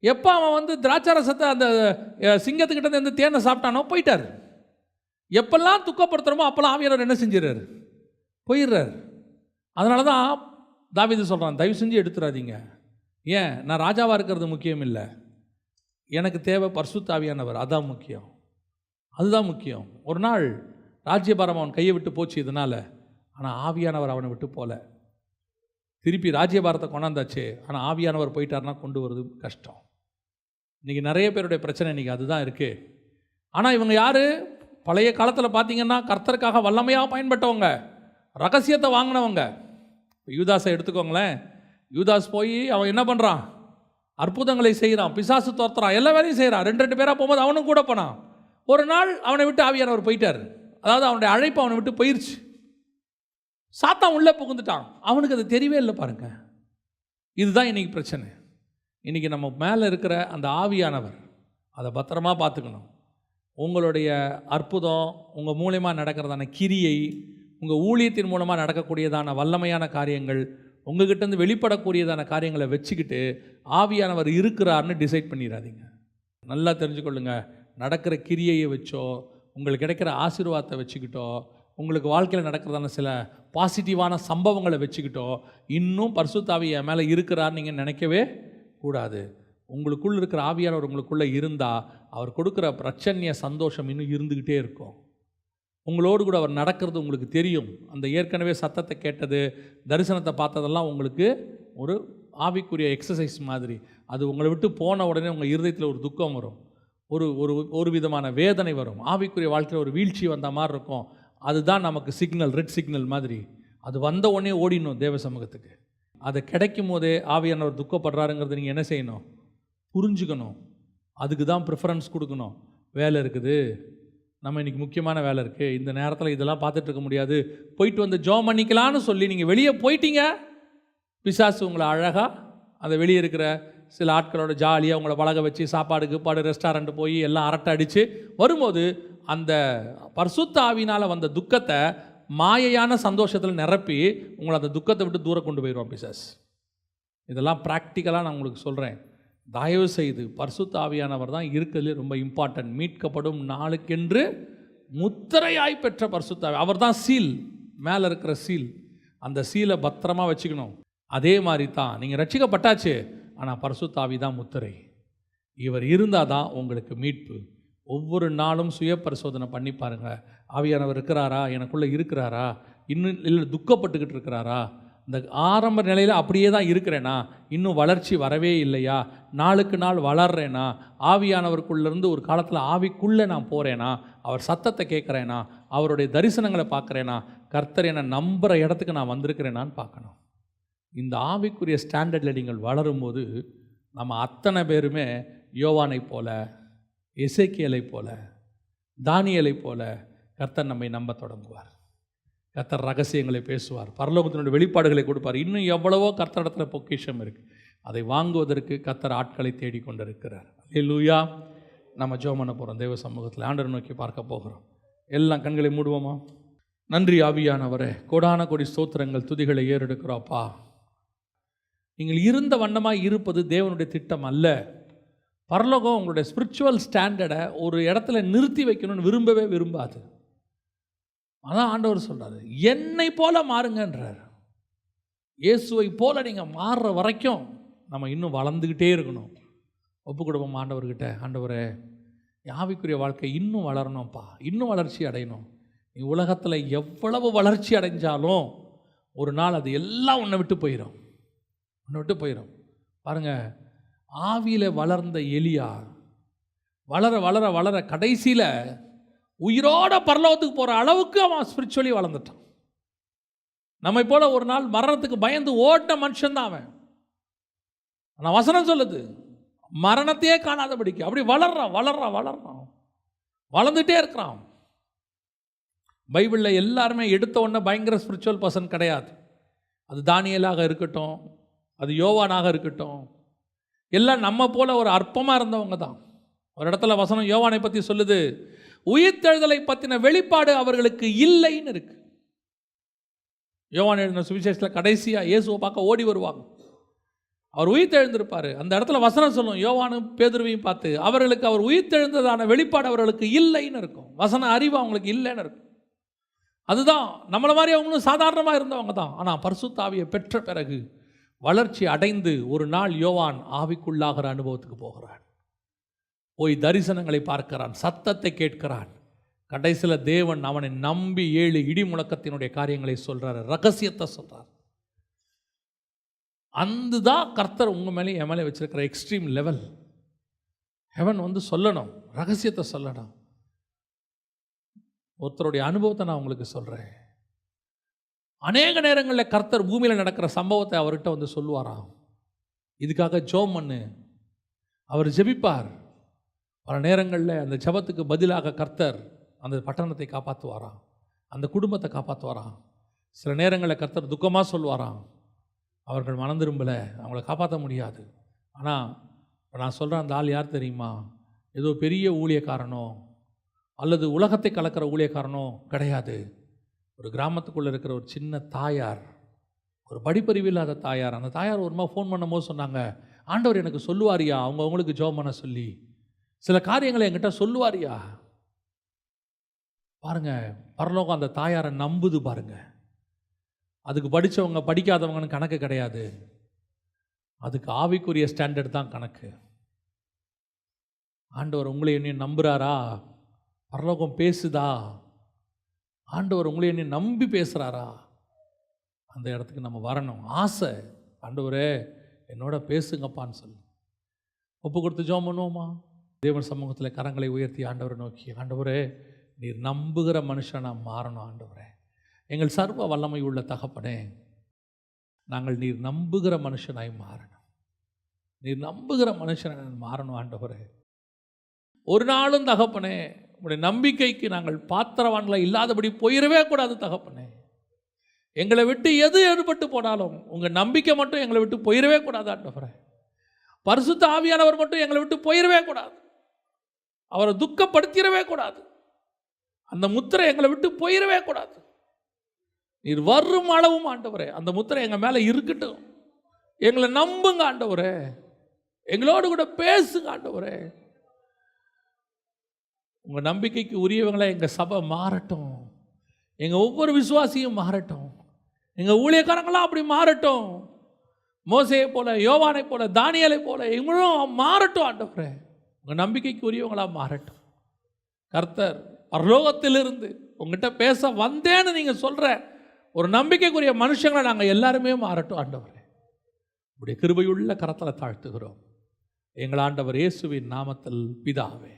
Speaker 1: எப்போ அவன் திராட்சரசத்தை அந்த சிங்கத்துக்கிட்ட இருந்து தேனை சாப்பிட்டானோ போயிட்டார். எப்பெல்லாம் துக்கப்படுத்துகிறோமோ அப்போல்லாம் ஆவியானவர் என்ன செஞ்சிடறாரு? போயிடுறார். அதனால தான் தாவீது சொல்கிறான், தயவு செஞ்சு எடுத்துடாதீங்க. ஏன்? நான் ராஜாவாக இருக்கிறது முக்கியம் இல்லை, எனக்கு தேவை பரிசுத்த ஆவியானவர், அதான் முக்கியம், அதுதான் முக்கியம். ஒரு நாள் ராஜ்யபாரம் அவன் கையை விட்டு போச்சு இதனால், ஆனால் ஆவியானவர் அவனை விட்டு போகல. திருப்பி ராஜ்யபாரத்தை கொண்டாந்தாச்சு, ஆனால் ஆவியானவர் போயிட்டார்னா கொண்டு வருது கஷ்டம். இன்றைக்கி நிறைய பேருடைய பிரச்சனை இன்றைக்கி அதுதான் இருக்குது. ஆனால் இவங்க யார்? பழைய காலத்தில் பார்த்தீங்கன்னா கர்த்தருக்காக வல்லமையாக பயன்பட்டவங்க, ரகசியத்தை வாங்கினவங்க. யூதாஸை எடுத்துக்கோங்களேன். யூதாஸ் போய் அவன் என்ன பண்ணுறான்? அற்புதங்களை செய்கிறான், பிசாசு துரத்துறான், எல்லா வேலையும் செய்கிறான். 2 பேராக போகும்போது அவனும் கூட போனான். ஒரு நாள் அவனை விட்டு ஆவியானவர் போயிட்டார். அதாவது அவனுடைய அழைப்பு அவனை விட்டு போயிடுச்சு. சாத்தான் உள்ளே புகுந்துட்டான். அவனுக்கு அது தெரியவே இல்லை பாருங்க. இதுதான் இன்றைக்கி பிரச்சனை. இன்றைக்கி நம்ம மேலே இருக்கிற அந்த ஆவியானவர், அதை பத்திரமா பார்த்துக்கணும். உங்களுடைய அற்புதம், உங்கள் மூலமாக நடக்கிறதான கிரியை, உங்கள் ஊழியத்தின் மூலமாக நடக்கக்கூடியதான வல்லமையான காரியங்கள், உங்ககிட்டேருந்து வெளிப்படக்கூடியதான காரியங்களை வச்சுக்கிட்டு ஆவியானவர் இருக்கிறார்னு டிசைட் பண்ணிடாதீங்க. நல்லா தெரிஞ்சுக்கொள்ளுங்க. நடக்கிற கிரியையை வச்சோ, உங்களுக்கு கிடைக்கிற ஆசீர்வாதத்தை வச்சுக்கிட்டோ, உங்களுக்கு வாழ்க்கையில் நடக்கிறதான சில பாசிட்டிவான சம்பவங்களை வச்சுக்கிட்டோ இன்னும் பரிசுத்த ஆவி என் மேலே இருக்கிறார் நீங்கள் நினைக்கவே கூடாது. உங்களுக்குள்ள இருக்கிற ஆவியானவர் உங்களுக்குள்ளே இருந்தால் அவர் கொடுக்குற பிரச்சனைய சந்தோஷம் இன்னும் இருந்துக்கிட்டே இருக்கும். உங்களோடு கூட அவர் நடக்கிறது உங்களுக்கு தெரியும். அந்த ஏற்கனவே சத்தத்தை கேட்டது, தரிசனத்தை பார்த்ததெல்லாம் உங்களுக்கு ஒரு ஆவிக்குரிய எக்ஸசைஸ் மாதிரி. அது உங்களை விட்டு போன உடனே உங்கள் இருதயத்தில் ஒரு துக்கம் வரும், ஒரு விதமான வேதனை வரும், ஆவிக்குரிய வாழ்க்கையில் ஒரு வீழ்ச்சி வந்த மாதிரி இருக்கும். அதுதான் நமக்கு சிக்னல், ரெட் சிக்னல் மாதிரி. அது வந்த உடனே ஓடிடணும் தேவ சமூகத்துக்கு. அதை கிடைக்கும் போதே ஆவியானவர் துக்கப்படுறாருங்கிறது நீங்கள் என்ன செய்யணும்? புரிஞ்சுக்கணும். அதுக்கு தான் ப்ரிஃபரன்ஸ் கொடுக்கணும். வேலை இருக்குது, நம்ம இன்றைக்கி முக்கியமான வேலை இருக்குது, இந்த நேரத்தில் இதெல்லாம் பார்த்துட்டு இருக்க முடியாது, போயிட்டு வந்து ஜோம் பண்ணிக்கலான்னு சொல்லி நீங்கள் வெளியே போயிட்டீங்க, பிசாசு உங்களை அழகாக அந்த வெளியே இருக்கிற சில ஆட்களோட ஜாலியாக உங்களை பழக வச்சு சாப்பாடு ரெஸ்டாரண்ட் போய் எல்லாம் அரட்டை அடித்து வரும்போது அந்த பரிசுத்த ஆவினால் வந்த துக்கத்தை மாயையான சந்தோஷத்தில் நிரப்பி உங்களை அந்த துக்கத்தை விட்டு தூரம் கொண்டு போயிடுவோம் பிசாஸ். இதெல்லாம் ப்ராக்டிக்கலாக நான் உங்களுக்கு சொல்கிறேன். தயவு செய்து பரிசுத்த ஆவியானவர் தான் இருக்கிறதுலே ரொம்ப இம்பார்ட்டன்ட். மீட்கப்படும் நாளுக்கென்று முத்திரையாய் பெற்ற பரிசுத்த ஆவி. அவர் தான் சீல், மேலே இருக்கிற சீல். அந்த சீலை பத்திரமா வச்சுக்கணும். அதே மாதிரி தான் நீங்கள் ரட்சிக்கப்பட்டாச்சு, ஆனால் பரிசுத்த ஆவி தான் முத்திரை. இவர் இருந்தால் தான் உங்களுக்கு மீட்பு. ஒவ்வொரு நாளும் சுய பரிசோதனை பண்ணி பாருங்கள். ஆவியானவர் இருக்கிறாரா, எனக்குள்ளே இருக்கிறாரா, இன்னும் இல்லை துக்கப்பட்டுக்கிட்டு இருக்கிறாரா, இந்த ஆரம்ப நிலையில் அப்படியே தான் இருக்கிறேனா, இன்னும் வளர்ச்சி வரவே இல்லையா, நாளுக்கு நாள் வளர்றேனா, ஆவியானவருக்குள்ளேருந்து ஒரு காலத்தில் ஆவிக்குள்ளே நான் போகிறேனா, அவர் சத்தத்தை கேட்குறேனா, அவருடைய தரிசனங்களை பார்க்குறேனா, கர்த்தர் என்னை நம்புகிற இடத்துக்கு நான் வந்திருக்கிறேனான்னு பார்க்கணும். இந்த ஆவிக்குரிய ஸ்டாண்டர்டில் நீங்கள் வளரும்போது நம்ம அத்தனை பேருமே யோவானை போல, எசேக்கியேலை போல, தானியேலை போல கர்த்தர் நம்மை நம்ப தொடங்குவார். கர்த்தர் ரகசியங்களை பேசுவார், பரலோகத்தினுடைய வெளிப்பாடுகளை கொடுப்பார். இன்னும் எவ்வளவோ கர்த்தரிடத்தில் பொக்கிஷம் இருக்குது. அதை வாங்குவதற்கு கர்த்தர் ஆட்களை தேடிக்கொண்டிருக்கிறார். அல்லேலூயா. நம்ம ஜெபம் பண்ண போகிறோம். தேவ சமூகத்தில் ஆண்டவரை நோக்கி பார்க்க போகிறோம். எல்லாம் கண்களை மூடுவோமா? நன்றி ஆவியானவரே, கோடான கோடி ஸ்தோத்திரங்கள், துதிகளை ஏறெடுக்கிறோப்பா. நீங்கள் இருந்த வண்ணமாக இருப்பது தேவனுடைய திட்டம் அல்ல. பரலோகம் உங்களுடைய ஸ்பிரிச்சுவல் ஸ்டாண்டர்டை ஒரு இடத்துல நிறுத்தி வைக்கணும்னு விரும்பவே விரும்பாது. அதான் ஆண்டவர் சொல்கிறார், என்னை போல மாறுங்கன்றார். இயேசுவை போல நீங்கள் மாறுற வரைக்கும் நம்ம இன்னும் வளர்ந்துக்கிட்டே இருக்கணும். ஒப்பு கொடுப்போம் ஆண்டவர்கிட்ட. ஆண்டவரே, ஆவிக்குரிய வாழ்க்கை இன்னும் வளரணும்ப்பா, இன்னும் வளர்ச்சி அடையணும். நீ உலகத்தில் எவ்வளவு வளர்ச்சி அடைஞ்சாலும் ஒரு நாள் அது எல்லாம் உன்னை விட்டு போயிடும், உன்னை விட்டு போயிடும். பாருங்கள், ஆவியில் வளர்ந்த எலியா வளர வளர வளர கடைசியில் உயிரோட பரலோகத்துக்கு போகிற அளவுக்கு அவன் ஸ்பிரிச்சுவலி வளர்ந்துட்டான். நம்மை போல ஒரு நாள் மரணத்துக்கு பயந்து ஓட்ட மனுஷன்தான் அவன். ஆனால் வசனம் சொல்லுது, மரணத்தையே காணாதபடிக்கு அப்படி வளர்றான் வளர்றான் வளர்றான், வளர்ந்துட்டே இருக்கிறான். பைபிளில் எல்லாருமே எடுத்த உடனே பயங்கர ஸ்பிரிச்சுவல் பர்சன் கிடையாது. அது தானியேலாக இருக்கட்டும், அது யோவானாக இருக்கட்டும், எல்லாம் நம்ம போல ஒரு அற்பமாக இருந்தவங்க தான். ஒரு இடத்துல வசனம் யோவானை பற்றி சொல்லுது, உயிர்த்தெழுதலை பற்றின வெளிப்பாடு அவர்களுக்கு இல்லைன்னு இருக்கு. யோவான் எழுதின சுவிசேஷத்தில் கடைசியாக இயேசுவை பார்க்க ஓடி வருவாங்க. அவர் உயிர்த்தெழுந்திருப்பார். அந்த இடத்துல வசனம் சொல்லும், யோவானும் பேதுருவையும் பார்த்து, அவர்களுக்கு அவர் உயிர்த்தெழுந்ததான வெளிப்பாடு அவர்களுக்கு இல்லைன்னு இருக்கும். வசன அறிவு அவங்களுக்கு இல்லைன்னு இருக்கும். அதுதான் நம்மளை மாதிரி அவங்களும் சாதாரணமாக இருந்தவங்க தான். ஆனால் பரிசுத்த ஆவியை பெற்ற பிறகு வளர்ச்சி அடைந்து ஒரு நாள் யோவான் ஆவிக்குள்ளாகிற அனுபவத்துக்கு போகிறான். போய் தரிசனங்களை பார்க்கிறான், சத்தத்தை கேட்கிறான். கடைசியில் தேவன் அவனை நம்பி 7 இடி முழக்கத்தினுடைய காரியங்களை சொல்கிறார், ரகசியத்தை சொல்கிறார். அதுதான் கர்த்தர் உங்கள் மேலே என் மேலே வச்சிருக்கிற எக்ஸ்ட்ரீம் லெவல். ஹெவன் வந்து சொல்லணும், ரகசியத்தை சொல்லணும். ஒருத்தருடைய அனுபவத்தை நான் உங்களுக்கு சொல்கிறேன். அநேக நேரங்களில் கர்த்தர் பூமியில் நடக்கிற சம்பவத்தை அவர்கிட்ட வந்து சொல்லுவாராம். இதுக்காக ஜெபம் பண்ணு. அவர் ஜெபிப்பார். பல நேரங்களில் அந்த ஜெபத்துக்கு பதிலாக கர்த்தர் அந்த பட்டணத்தை காப்பாற்றுவாராம், அந்த குடும்பத்தை காப்பாற்றுவாராம். சில நேரங்களில் கர்த்தர் துக்கமாக சொல்லுவாராம், அவர்கள் மனம் திரும்பலை, அவங்கள காப்பாற்ற முடியாது. ஆனால் நான் சொல்கிறேன், அந்த ஆள் யார் தெரியுமா? ஏதோ பெரிய ஊழியக்காரனோ அல்லது உலகத்தை கலக்கிற ஊழியக்காரனோ கிடையாது. ஒரு கிராமத்துக்குள்ளே இருக்கிற ஒரு சின்ன தாயார், ஒரு படிப்பறிவு இல்லாத தாயார். அந்த தாயார் ஒரு மாதிரி ஃபோன் பண்ணும்போது சொன்னாங்க, ஆண்டவர் எனக்கு சொல்லுவாரியா, அவங்களுக்கு ஜெபம் பண்ண சொல்லி சில காரியங்களை என்கிட்ட சொல்லுவாரியா. பாருங்க, பரலோகம் அந்த தாயாரை நம்புது. பாருங்க, அதுக்கு படித்தவங்க படிக்காதவங்கன்னு கணக்கு கிடையாது. அதுக்கு ஆவிக்குரிய ஸ்டாண்டர்ட் தான் கணக்கு. ஆண்டவர் உங்களை என்னையும் நம்புகிறாரா? பரலோகம் பேசுதா? ஆண்டவர் உங்களை என்னை நம்பி பேசுகிறாரா? அந்த இடத்துக்கு நம்ம வரணும். ஆசை, ஆண்டவரே என்னோட பேசுங்கப்பான்னு சொல்லு. ஒப்பு கொடுத்து ஜெபம் பண்ணுவோமா? தேவன் சமூகத்தில் கரங்களை உயர்த்தி ஆண்டவரை நோக்கி, ஆண்டவரே நீர் நம்புகிற மனுஷனாக மாறணும். ஆண்டவரே, எங்கள் சர்வ வல்லமை உள்ள தகப்பனே, நாங்கள் நீர் நம்புகிற மனுஷனாய் மாறணும். நீர் நம்புகிற மனுஷனாய் மாறணும். ஆண்டவரே, ஒரு நாளும் தகப்பனே உங்களுடைய நம்பிக்கைக்கு நாங்கள் பாத்திரவான்களை இல்லாதபடி போயிடவே கூடாது. தகப்பனே, எங்களை விட்டு எது எடுபட்டு போனாலும் உங்கள் நம்பிக்கை மட்டும் எங்களை விட்டு போயிடவே கூடாது. ஆண்டவரே, பரிசுத்த ஆவியானவர் மட்டும் எங்களை விட்டு போயிடவே கூடாது. அவரை துக்கப்படுத்திடவே கூடாது. அந்த முத்திரை எங்களை விட்டு போயிடவே கூடாது. நீர் வரும் அளவும் ஆண்டவரே அந்த முத்திரை எங்கள் மேலே இருக்கட்டும். எங்களை நம்புங்க ஆண்டவரே, எங்களோடு கூட பேசுங்க ஆண்டவரே. உங்கள் நம்பிக்கைக்கு உரியவங்களை எங்கள் சபை மாறட்டும், எங்கள் ஒவ்வொரு விசுவாசியும் மாறட்டும், எங்கள் ஊழியக்காரங்களாம் அப்படி மாறட்டும். மோசேயை போல, யோவானை போல, தானியேலை போல இவங்களும் மாறட்டும் ஆண்டவரே. உங்கள் நம்பிக்கைக்கு உரியவங்களாக மாறட்டும். கர்த்தர் பரலோகத்திலிருந்து உங்ககிட்ட பேச வந்தேன்னு நீங்கள் சொல்கிற ஒரு நம்பிக்கைக்குரிய மனுஷங்களை நாங்கள் எல்லாருமே மாறட்டும் ஆண்டவரே. உடைய கிருபையுள்ள கரத்தில் தாழ்த்துகிறோம் எங்கள் ஆண்டவர் இயேசுவின் நாமத்தில் பிதாவே.